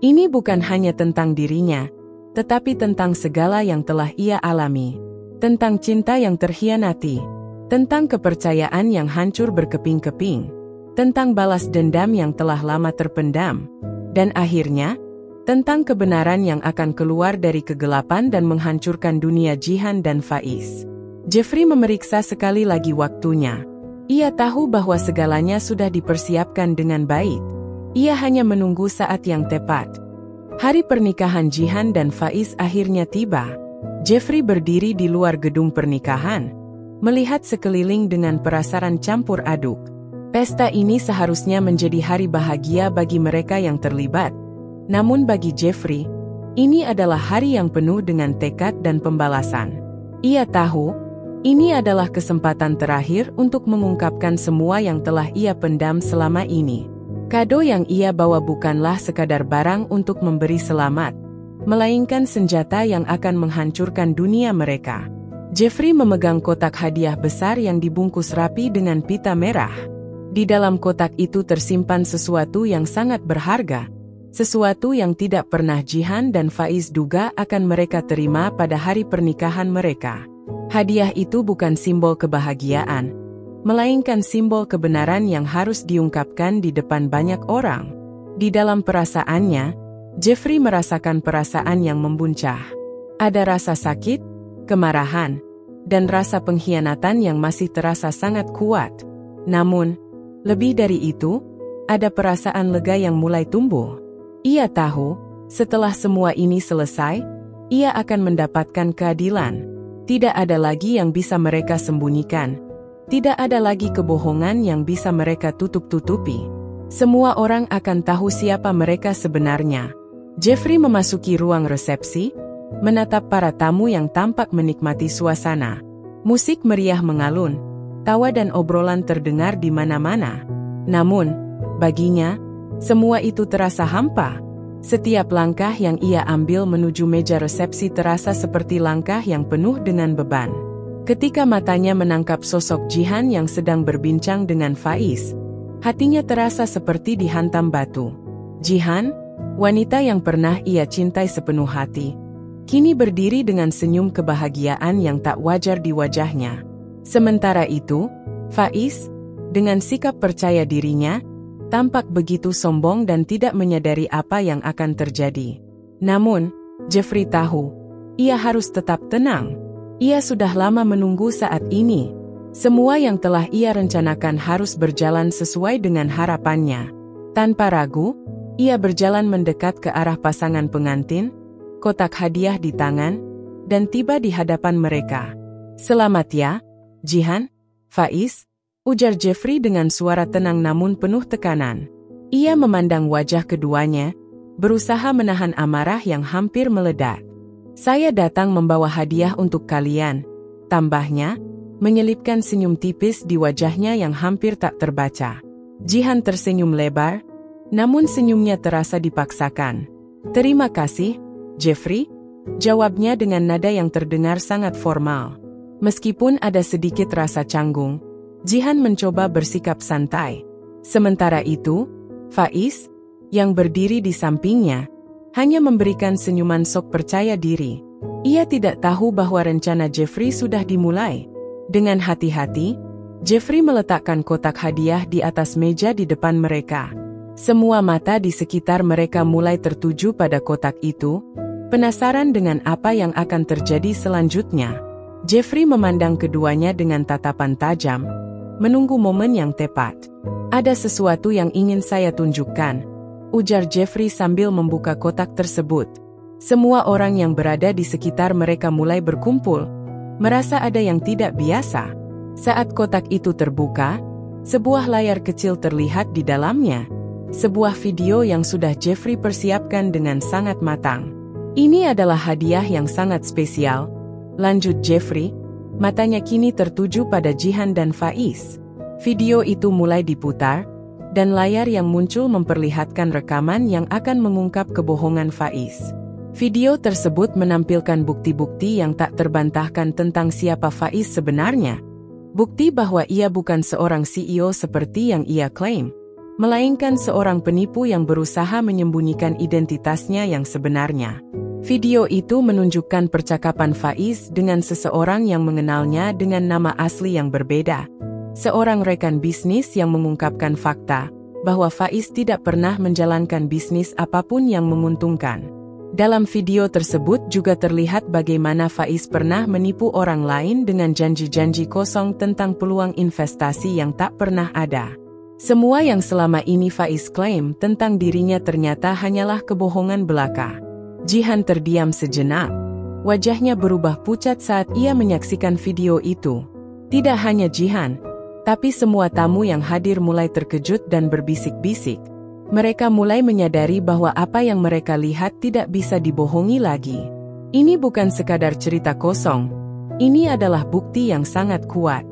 Ini bukan hanya tentang dirinya, tetapi tentang segala yang telah ia alami. Tentang cinta yang terhianati, tentang kepercayaan yang hancur berkeping-keping, tentang balas dendam yang telah lama terpendam, dan akhirnya, tentang kebenaran yang akan keluar dari kegelapan dan menghancurkan dunia Jihan dan Faiz. Jeffrey memeriksa sekali lagi waktunya. Ia tahu bahwa segalanya sudah dipersiapkan dengan baik. Ia hanya menunggu saat yang tepat. Hari pernikahan Jihan dan Faiz akhirnya tiba. Jeffrey berdiri di luar gedung pernikahan, melihat sekeliling dengan perasaan campur aduk. Pesta ini seharusnya menjadi hari bahagia bagi mereka yang terlibat. Namun bagi Jeffrey, ini adalah hari yang penuh dengan tekad dan pembalasan. Ia tahu, ini adalah kesempatan terakhir untuk mengungkapkan semua yang telah ia pendam selama ini. Kado yang ia bawa bukanlah sekadar barang untuk memberi selamat, melainkan senjata yang akan menghancurkan dunia mereka. Jeffrey memegang kotak hadiah besar yang dibungkus rapi dengan pita merah. Di dalam kotak itu tersimpan sesuatu yang sangat berharga, sesuatu yang tidak pernah Jihan dan Faiz duga akan mereka terima pada hari pernikahan mereka. Hadiah itu bukan simbol kebahagiaan, melainkan simbol kebenaran yang harus diungkapkan di depan banyak orang. Di dalam perasaannya, Jeffrey merasakan perasaan yang membuncah. Ada rasa sakit, kemarahan, dan rasa pengkhianatan yang masih terasa sangat kuat. Namun, lebih dari itu, ada perasaan lega yang mulai tumbuh. Ia tahu, setelah semua ini selesai, ia akan mendapatkan keadilan. Tidak ada lagi yang bisa mereka sembunyikan. Tidak ada lagi kebohongan yang bisa mereka tutup-tutupi. Semua orang akan tahu siapa mereka sebenarnya. Jeffrey memasuki ruang resepsi, menatap para tamu yang tampak menikmati suasana. Musik meriah mengalun, tawa dan obrolan terdengar di mana-mana. Namun, baginya, semua itu terasa hampa. Setiap langkah yang ia ambil menuju meja resepsi terasa seperti langkah yang penuh dengan beban. Ketika matanya menangkap sosok Jihan yang sedang berbincang dengan Faiz, hatinya terasa seperti dihantam batu. Jihan, wanita yang pernah ia cintai sepenuh hati, kini berdiri dengan senyum kebahagiaan yang tak wajar di wajahnya. Sementara itu, Faiz, dengan sikap percaya dirinya, tampak begitu sombong dan tidak menyadari apa yang akan terjadi. Namun, Jeffrey tahu, ia harus tetap tenang. Ia sudah lama menunggu saat ini. Semua yang telah ia rencanakan harus berjalan sesuai dengan harapannya. Tanpa ragu, ia berjalan mendekat ke arah pasangan pengantin, kotak hadiah di tangan, dan tiba di hadapan mereka. "Selamat ya, Jihan, Faiz," ujar Jeffrey dengan suara tenang namun penuh tekanan. Ia memandang wajah keduanya, berusaha menahan amarah yang hampir meledak. "Saya datang membawa hadiah untuk kalian," tambahnya, menyelipkan senyum tipis di wajahnya yang hampir tak terbaca. Jihan tersenyum lebar, namun senyumnya terasa dipaksakan. "Terima kasih, Jeffrey," jawabnya dengan nada yang terdengar sangat formal. Meskipun ada sedikit rasa canggung, Jihan mencoba bersikap santai. Sementara itu, Faiz, yang berdiri di sampingnya, hanya memberikan senyuman sok percaya diri. Ia tidak tahu bahwa rencana Jeffrey sudah dimulai. Dengan hati-hati, Jeffrey meletakkan kotak hadiah di atas meja di depan mereka. Semua mata di sekitar mereka mulai tertuju pada kotak itu, penasaran dengan apa yang akan terjadi selanjutnya. Jeffrey memandang keduanya dengan tatapan tajam, menunggu momen yang tepat. "Ada sesuatu yang ingin saya tunjukkan," ujar Jeffrey sambil membuka kotak tersebut. Semua orang yang berada di sekitar mereka mulai berkumpul, merasa ada yang tidak biasa. Saat kotak itu terbuka, sebuah layar kecil terlihat di dalamnya. Sebuah video yang sudah Jeffrey persiapkan dengan sangat matang. "Ini adalah hadiah yang sangat spesial," lanjut Jeffrey. Matanya kini tertuju pada Jihan dan Faiz. Video itu mulai diputar, dan layar yang muncul memperlihatkan rekaman yang akan mengungkap kebohongan Faiz. Video tersebut menampilkan bukti-bukti yang tak terbantahkan tentang siapa Faiz sebenarnya. Bukti bahwa ia bukan seorang CEO seperti yang ia klaim, melainkan seorang penipu yang berusaha menyembunyikan identitasnya yang sebenarnya. Video itu menunjukkan percakapan Faiz dengan seseorang yang mengenalnya dengan nama asli yang berbeda. Seorang rekan bisnis yang mengungkapkan fakta bahwa Faiz tidak pernah menjalankan bisnis apapun yang menguntungkan. Dalam video tersebut juga terlihat bagaimana Faiz pernah menipu orang lain dengan janji-janji kosong tentang peluang investasi yang tak pernah ada. Semua yang selama ini Faiz klaim tentang dirinya ternyata hanyalah kebohongan belaka. Jihan terdiam sejenak. Wajahnya berubah pucat saat ia menyaksikan video itu. Tidak hanya Jihan, tapi semua tamu yang hadir mulai terkejut dan berbisik-bisik. Mereka mulai menyadari bahwa apa yang mereka lihat tidak bisa dibohongi lagi. Ini bukan sekadar cerita kosong. Ini adalah bukti yang sangat kuat.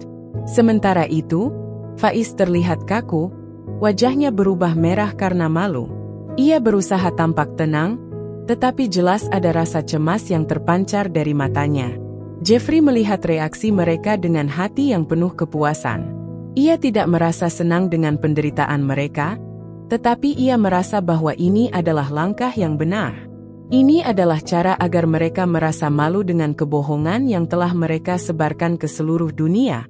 Sementara itu, Faiz terlihat kaku, wajahnya berubah merah karena malu. Ia berusaha tampak tenang, tetapi jelas ada rasa cemas yang terpancar dari matanya. Jeffrey melihat reaksi mereka dengan hati yang penuh kepuasan. Ia tidak merasa senang dengan penderitaan mereka, tetapi ia merasa bahwa ini adalah langkah yang benar. Ini adalah cara agar mereka merasa malu dengan kebohongan yang telah mereka sebarkan ke seluruh dunia.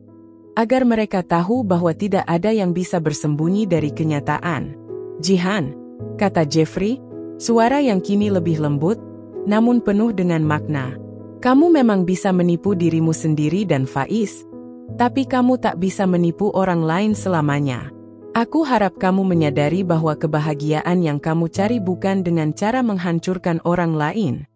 Agar mereka tahu bahwa tidak ada yang bisa bersembunyi dari kenyataan. "Jihan," kata Jeffrey, suara yang kini lebih lembut, namun penuh dengan makna. Kamu memang bisa menipu dirimu sendiri dan Faiz, tapi kamu tak bisa menipu orang lain selamanya. Aku harap kamu menyadari bahwa kebahagiaan yang kamu cari bukan dengan cara menghancurkan orang lain.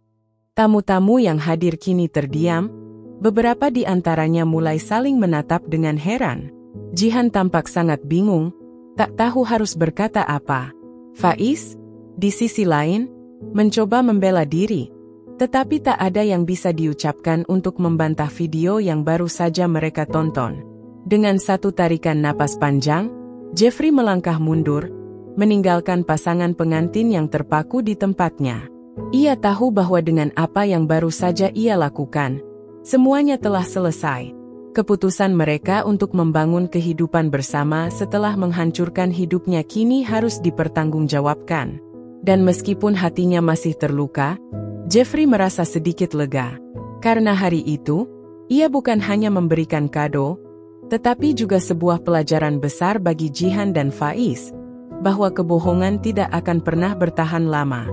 Tamu-tamu yang hadir kini terdiam, beberapa di antaranya mulai saling menatap dengan heran. Jihan tampak sangat bingung, tak tahu harus berkata apa. Faiz, di sisi lain, mencoba membela diri. Tetapi tak ada yang bisa diucapkan untuk membantah video yang baru saja mereka tonton. Dengan satu tarikan napas panjang, Jeffrey melangkah mundur, meninggalkan pasangan pengantin yang terpaku di tempatnya. Ia tahu bahwa dengan apa yang baru saja ia lakukan, semuanya telah selesai. Keputusan mereka untuk membangun kehidupan bersama setelah menghancurkan hidupnya kini harus dipertanggungjawabkan. Dan meskipun hatinya masih terluka, Jeffrey merasa sedikit lega. Karena hari itu, ia bukan hanya memberikan kado, tetapi juga sebuah pelajaran besar bagi Jihan dan Faiz, bahwa kebohongan tidak akan pernah bertahan lama.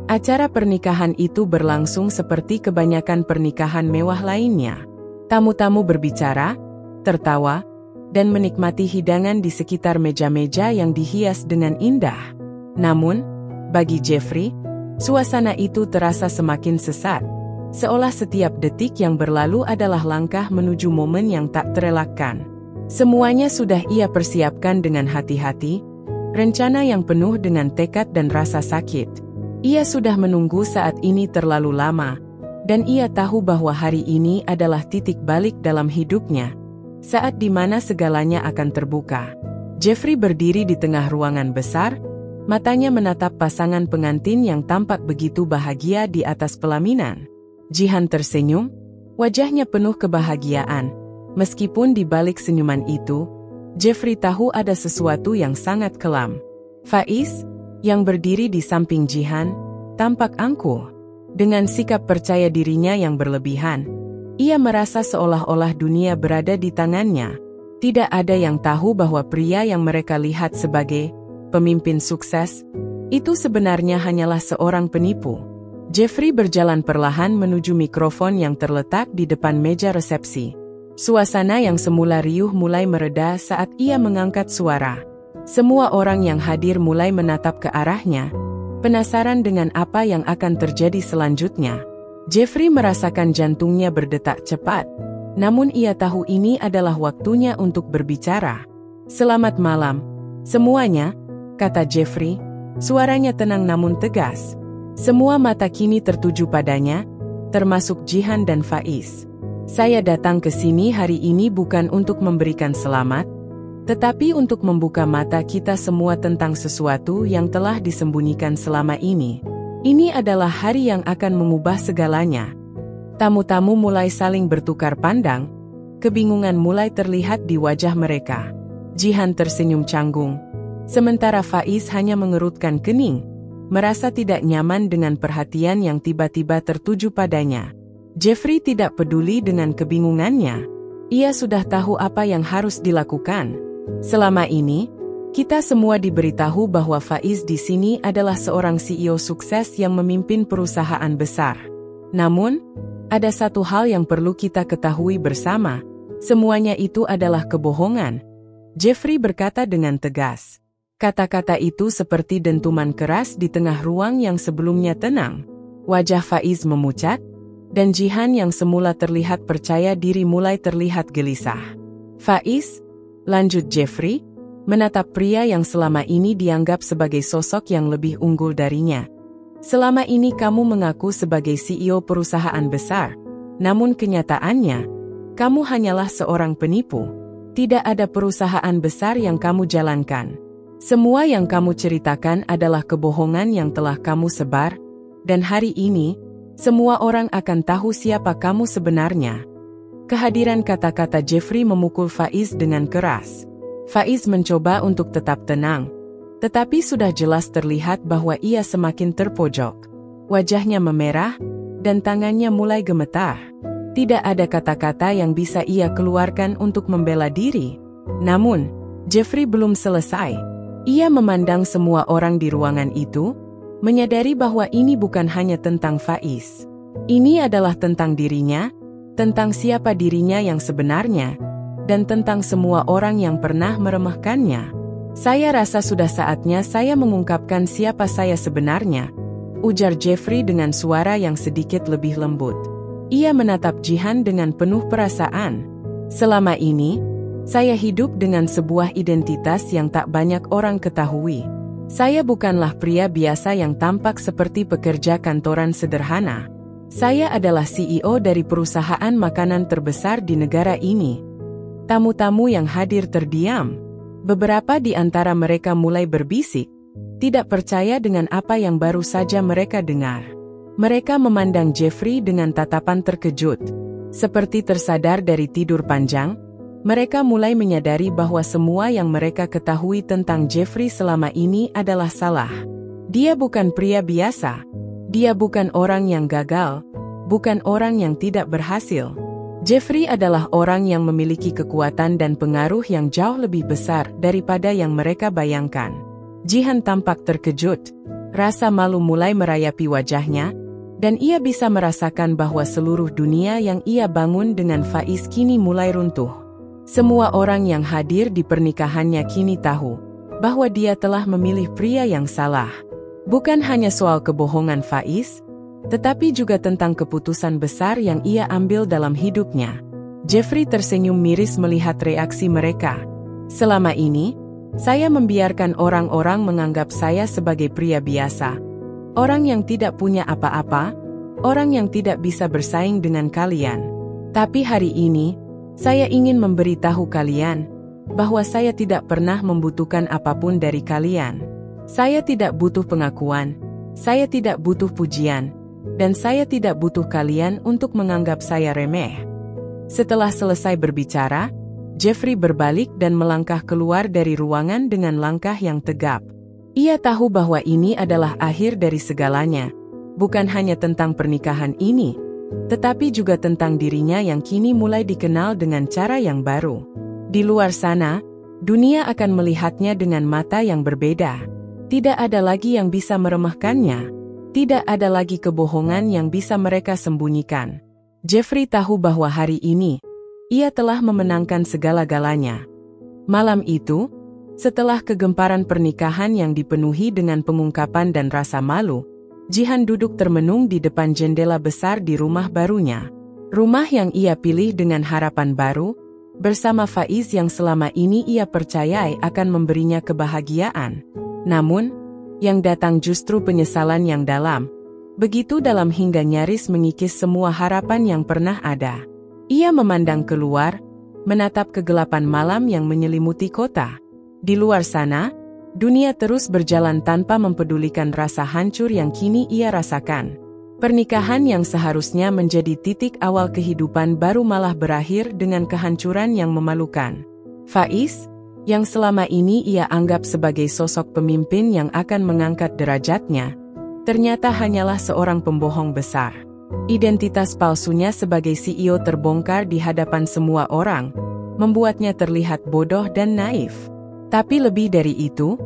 Acara pernikahan itu berlangsung seperti kebanyakan pernikahan mewah lainnya. Tamu-tamu berbicara, tertawa, dan menikmati hidangan di sekitar meja-meja yang dihias dengan indah. Namun, bagi Jeffrey, suasana itu terasa semakin sesat, seolah setiap detik yang berlalu adalah langkah menuju momen yang tak terelakkan. Semuanya sudah ia persiapkan dengan hati-hati, rencana yang penuh dengan tekad dan rasa sakit. Ia sudah menunggu saat ini terlalu lama, dan ia tahu bahwa hari ini adalah titik balik dalam hidupnya, saat di mana segalanya akan terbuka. Jeffrey berdiri di tengah ruangan besar, matanya menatap pasangan pengantin yang tampak begitu bahagia di atas pelaminan. Jihan tersenyum, wajahnya penuh kebahagiaan. Meskipun di balik senyuman itu, Jeffrey tahu ada sesuatu yang sangat kelam. Faiz, yang berdiri di samping Jihan, tampak angkuh. Dengan sikap percaya dirinya yang berlebihan, ia merasa seolah-olah dunia berada di tangannya. Tidak ada yang tahu bahwa pria yang mereka lihat sebagai pemimpin sukses, itu sebenarnya hanyalah seorang penipu. Jeffrey berjalan perlahan menuju mikrofon yang terletak di depan meja resepsi. Suasana yang semula riuh mulai mereda saat ia mengangkat suara. Semua orang yang hadir mulai menatap ke arahnya, penasaran dengan apa yang akan terjadi selanjutnya. Jeffrey merasakan jantungnya berdetak cepat, namun ia tahu ini adalah waktunya untuk berbicara. "Selamat malam, semuanya," kata Jeffrey, suaranya tenang namun tegas. Semua mata kini tertuju padanya, termasuk Jihan dan Faiz. "Saya datang ke sini hari ini bukan untuk memberikan selamat, tetapi untuk membuka mata kita semua tentang sesuatu yang telah disembunyikan selama ini. Ini adalah hari yang akan mengubah segalanya." Tamu-tamu mulai saling bertukar pandang, kebingungan mulai terlihat di wajah mereka. Jihan tersenyum canggung, sementara Faiz hanya mengerutkan kening, merasa tidak nyaman dengan perhatian yang tiba-tiba tertuju padanya. Jeffrey tidak peduli dengan kebingungannya. Ia sudah tahu apa yang harus dilakukan. Selama ini, kita semua diberitahu bahwa Faiz di sini adalah seorang CEO sukses yang memimpin perusahaan besar. Namun, ada satu hal yang perlu kita ketahui bersama. Semuanya itu adalah kebohongan. Jeffrey berkata dengan tegas. Kata-kata itu seperti dentuman keras di tengah ruang yang sebelumnya tenang. Wajah Faiz memucat, dan Jihan yang semula terlihat percaya diri mulai terlihat gelisah. "Faiz," lanjut Jeffrey, menatap pria yang selama ini dianggap sebagai sosok yang lebih unggul darinya. "Selama ini kamu mengaku sebagai CEO perusahaan besar, namun kenyataannya, kamu hanyalah seorang penipu. Tidak ada perusahaan besar yang kamu jalankan. Semua yang kamu ceritakan adalah kebohongan yang telah kamu sebar, dan hari ini, semua orang akan tahu siapa kamu sebenarnya." Kehadiran kata-kata Jeffrey memukul Faiz dengan keras. Faiz mencoba untuk tetap tenang, tetapi sudah jelas terlihat bahwa ia semakin terpojok. Wajahnya memerah, dan tangannya mulai gemetar. Tidak ada kata-kata yang bisa ia keluarkan untuk membela diri. Namun, Jeffrey belum selesai. Ia memandang semua orang di ruangan itu, menyadari bahwa ini bukan hanya tentang Faiz. Ini adalah tentang dirinya, tentang siapa dirinya yang sebenarnya, dan tentang semua orang yang pernah meremehkannya. Saya rasa sudah saatnya saya mengungkapkan siapa saya sebenarnya, ujar Jeffrey dengan suara yang sedikit lebih lembut. Ia menatap Jihan dengan penuh perasaan. Selama ini, saya hidup dengan sebuah identitas yang tak banyak orang ketahui. Saya bukanlah pria biasa yang tampak seperti pekerja kantoran sederhana. Saya adalah CEO dari perusahaan makanan terbesar di negara ini. Tamu-tamu yang hadir terdiam. Beberapa di antara mereka mulai berbisik, tidak percaya dengan apa yang baru saja mereka dengar. Mereka memandang Jeffrey dengan tatapan terkejut. Seperti tersadar dari tidur panjang, mereka mulai menyadari bahwa semua yang mereka ketahui tentang Jeffrey selama ini adalah salah. Dia bukan pria biasa. Dia bukan orang yang gagal, bukan orang yang tidak berhasil. Jeffrey adalah orang yang memiliki kekuatan dan pengaruh yang jauh lebih besar daripada yang mereka bayangkan. Jihan tampak terkejut. Rasa malu mulai merayapi wajahnya, dan ia bisa merasakan bahwa seluruh dunia yang ia bangun dengan Faiz kini mulai runtuh. Semua orang yang hadir di pernikahannya kini tahu bahwa dia telah memilih pria yang salah. Bukan hanya soal kebohongan Faiz, tetapi juga tentang keputusan besar yang ia ambil dalam hidupnya. Jeffrey tersenyum miris melihat reaksi mereka. Selama ini, saya membiarkan orang-orang menganggap saya sebagai pria biasa. Orang yang tidak punya apa-apa, orang yang tidak bisa bersaing dengan kalian. Tapi hari ini, saya ingin memberitahu kalian bahwa saya tidak pernah membutuhkan apapun dari kalian. Saya tidak butuh pengakuan, saya tidak butuh pujian, dan saya tidak butuh kalian untuk menganggap saya remeh. Setelah selesai berbicara, Jeffrey berbalik dan melangkah keluar dari ruangan dengan langkah yang tegap. Ia tahu bahwa ini adalah akhir dari segalanya, bukan hanya tentang pernikahan ini, tetapi juga tentang dirinya yang kini mulai dikenal dengan cara yang baru. Di luar sana, dunia akan melihatnya dengan mata yang berbeda. Tidak ada lagi yang bisa meremehkannya. Tidak ada lagi kebohongan yang bisa mereka sembunyikan. Jeffrey tahu bahwa hari ini, ia telah memenangkan segala-galanya. Malam itu, setelah kegemparan pernikahan yang dipenuhi dengan pengungkapan dan rasa malu, Jihan duduk termenung di depan jendela besar di rumah barunya. Rumah yang ia pilih dengan harapan baru, bersama Faiz yang selama ini ia percayai akan memberinya kebahagiaan. Namun, yang datang justru penyesalan yang dalam. Begitu dalam hingga nyaris mengikis semua harapan yang pernah ada. Ia memandang keluar, menatap kegelapan malam yang menyelimuti kota. Di luar sana, dunia terus berjalan tanpa mempedulikan rasa hancur yang kini ia rasakan. Pernikahan yang seharusnya menjadi titik awal kehidupan baru malah berakhir dengan kehancuran yang memalukan. Faiz, yang selama ini ia anggap sebagai sosok pemimpin yang akan mengangkat derajatnya, ternyata hanyalah seorang pembohong besar. Identitas palsunya sebagai CEO terbongkar di hadapan semua orang, membuatnya terlihat bodoh dan naif. Tapi lebih dari itu,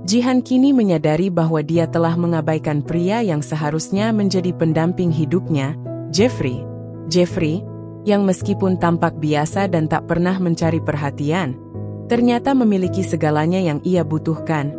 Jihan kini menyadari bahwa dia telah mengabaikan pria yang seharusnya menjadi pendamping hidupnya, Jeffrey. Jeffrey, yang meskipun tampak biasa dan tak pernah mencari perhatian, ternyata memiliki segalanya yang ia butuhkan: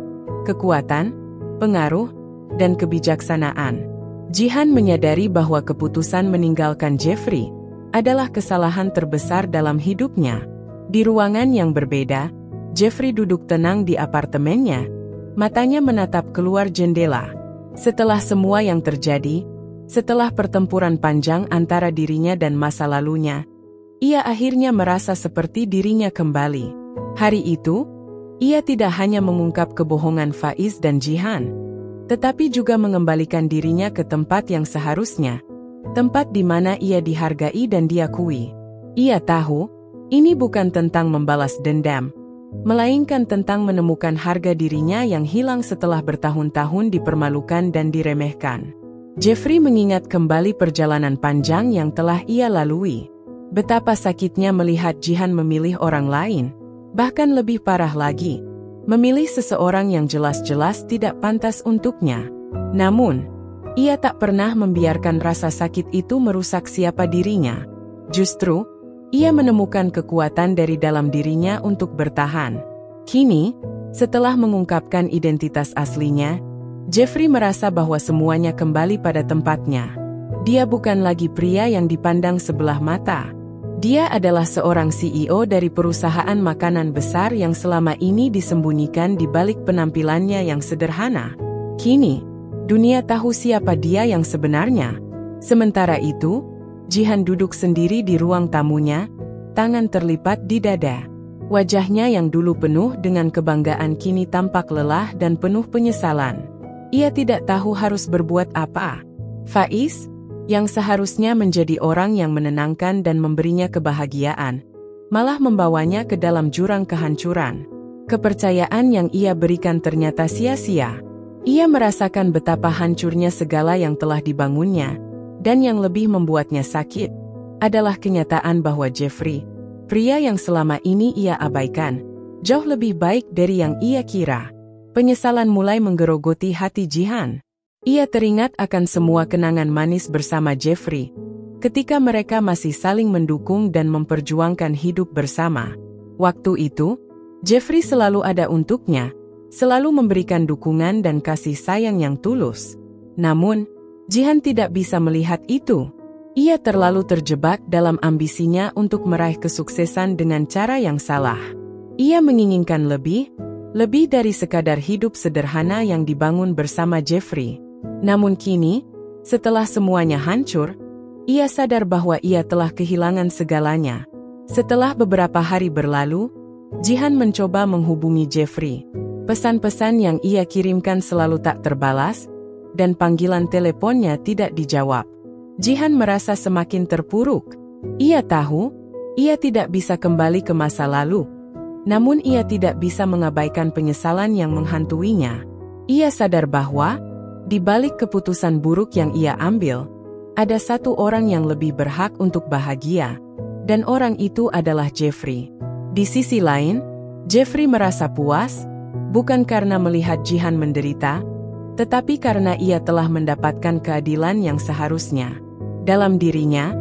kekuatan, pengaruh, dan kebijaksanaan. Jihan menyadari bahwa keputusan meninggalkan Jeffrey adalah kesalahan terbesar dalam hidupnya. Di ruangan yang berbeda, Jeffrey duduk tenang di apartemennya, matanya menatap keluar jendela. Setelah semua yang terjadi, setelah pertempuran panjang antara dirinya dan masa lalunya, ia akhirnya merasa seperti dirinya kembali. Hari itu, ia tidak hanya mengungkap kebohongan Faiz dan Jihan, tetapi juga mengembalikan dirinya ke tempat yang seharusnya, tempat di mana ia dihargai dan diakui. Ia tahu, ini bukan tentang membalas dendam, melainkan tentang menemukan harga dirinya yang hilang setelah bertahun-tahun dipermalukan dan diremehkan. Jeffrey mengingat kembali perjalanan panjang yang telah ia lalui. Betapa sakitnya melihat Jihan memilih orang lain. Bahkan lebih parah lagi, memilih seseorang yang jelas-jelas tidak pantas untuknya. Namun, Ia tak pernah membiarkan rasa sakit itu merusak siapa dirinya. Justru, ia menemukan kekuatan dari dalam dirinya untuk bertahan. Kini, setelah mengungkapkan identitas aslinya, Jeffrey merasa bahwa semuanya kembali pada tempatnya. Dia bukan lagi pria yang dipandang sebelah mata. Dia adalah seorang CEO dari perusahaan makanan besar yang selama ini disembunyikan di balik penampilannya yang sederhana. Kini, dunia tahu siapa dia yang sebenarnya. Sementara itu, Jihan duduk sendiri di ruang tamunya, tangan terlipat di dada. Wajahnya yang dulu penuh dengan kebanggaan kini tampak lelah dan penuh penyesalan. Ia tidak tahu harus berbuat apa. Faiz, yang seharusnya menjadi orang yang menenangkan dan memberinya kebahagiaan, malah membawanya ke dalam jurang kehancuran. Kepercayaan yang ia berikan ternyata sia-sia. Ia merasakan betapa hancurnya segala yang telah dibangunnya, dan yang lebih membuatnya sakit adalah kenyataan bahwa Jeffrey, pria yang selama ini ia abaikan, jauh lebih baik dari yang ia kira. Penyesalan mulai menggerogoti hati Jihan. Ia teringat akan semua kenangan manis bersama Jeffrey, ketika mereka masih saling mendukung dan memperjuangkan hidup bersama. Waktu itu, Jeffrey selalu ada untuknya, selalu memberikan dukungan dan kasih sayang yang tulus. Namun, Jihan tidak bisa melihat itu. Ia terlalu terjebak dalam ambisinya untuk meraih kesuksesan dengan cara yang salah. Ia menginginkan lebih dari sekadar hidup sederhana yang dibangun bersama Jeffrey. Namun kini, setelah semuanya hancur, ia sadar bahwa ia telah kehilangan segalanya. Setelah beberapa hari berlalu, Jihan mencoba menghubungi Jeffrey. Pesan-pesan yang ia kirimkan selalu tak terbalas, dan panggilan teleponnya tidak dijawab. Jihan merasa semakin terpuruk. Ia tahu, ia tidak bisa kembali ke masa lalu. Namun ia tidak bisa mengabaikan penyesalan yang menghantuinya. Ia sadar bahwa, di balik keputusan buruk yang ia ambil, ada satu orang yang lebih berhak untuk bahagia, dan orang itu adalah Jeffrey. Di sisi lain, Jeffrey merasa puas, bukan karena melihat Jihan menderita, tetapi karena ia telah mendapatkan keadilan yang seharusnya. Dalam dirinya,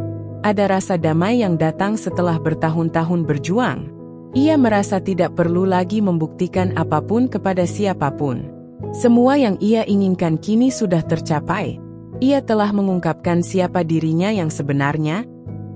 ada rasa damai yang datang setelah bertahun-tahun berjuang. Ia merasa tidak perlu lagi membuktikan apapun kepada siapapun. Semua yang ia inginkan kini sudah tercapai. Ia telah mengungkapkan siapa dirinya yang sebenarnya,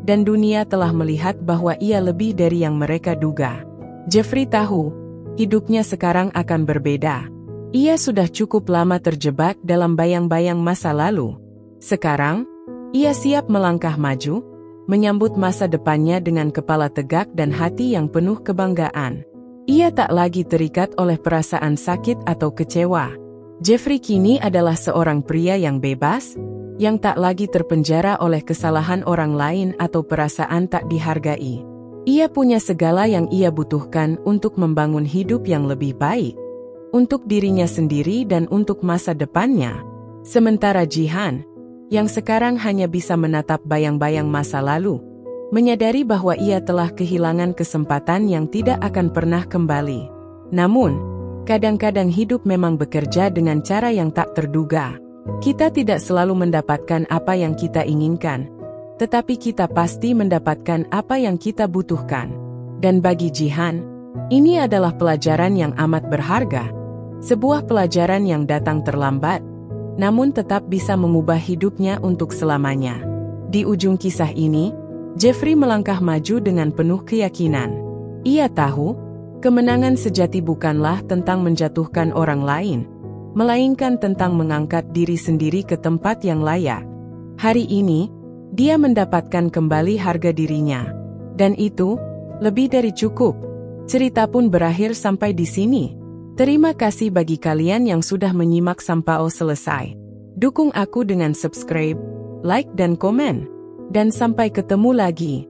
dan dunia telah melihat bahwa ia lebih dari yang mereka duga. Jeffrey tahu, hidupnya sekarang akan berbeda. Ia sudah cukup lama terjebak dalam bayang-bayang masa lalu. Sekarang, ia siap melangkah maju, menyambut masa depannya dengan kepala tegak dan hati yang penuh kebanggaan. Ia tak lagi terikat oleh perasaan sakit atau kecewa. Jeffrey kini adalah seorang pria yang bebas, yang tak lagi terpenjara oleh kesalahan orang lain atau perasaan tak dihargai. Ia punya segala yang ia butuhkan untuk membangun hidup yang lebih baik, untuk dirinya sendiri dan untuk masa depannya. Sementara Jihan, yang sekarang hanya bisa menatap bayang-bayang masa lalu, menyadari bahwa ia telah kehilangan kesempatan yang tidak akan pernah kembali. Namun, kadang-kadang hidup memang bekerja dengan cara yang tak terduga. Kita tidak selalu mendapatkan apa yang kita inginkan, tetapi kita pasti mendapatkan apa yang kita butuhkan. Dan bagi Jihan, ini adalah pelajaran yang amat berharga. Sebuah pelajaran yang datang terlambat, namun tetap bisa mengubah hidupnya untuk selamanya. Di ujung kisah ini, Jeffrey melangkah maju dengan penuh keyakinan. Ia tahu, kemenangan sejati bukanlah tentang menjatuhkan orang lain, melainkan tentang mengangkat diri sendiri ke tempat yang layak. Hari ini, dia mendapatkan kembali harga dirinya. Dan itu, lebih dari cukup. Cerita pun berakhir sampai di sini. Terima kasih bagi kalian yang sudah menyimak sampai selesai. Dukung aku dengan subscribe, like dan komen. Dan sampai ketemu lagi.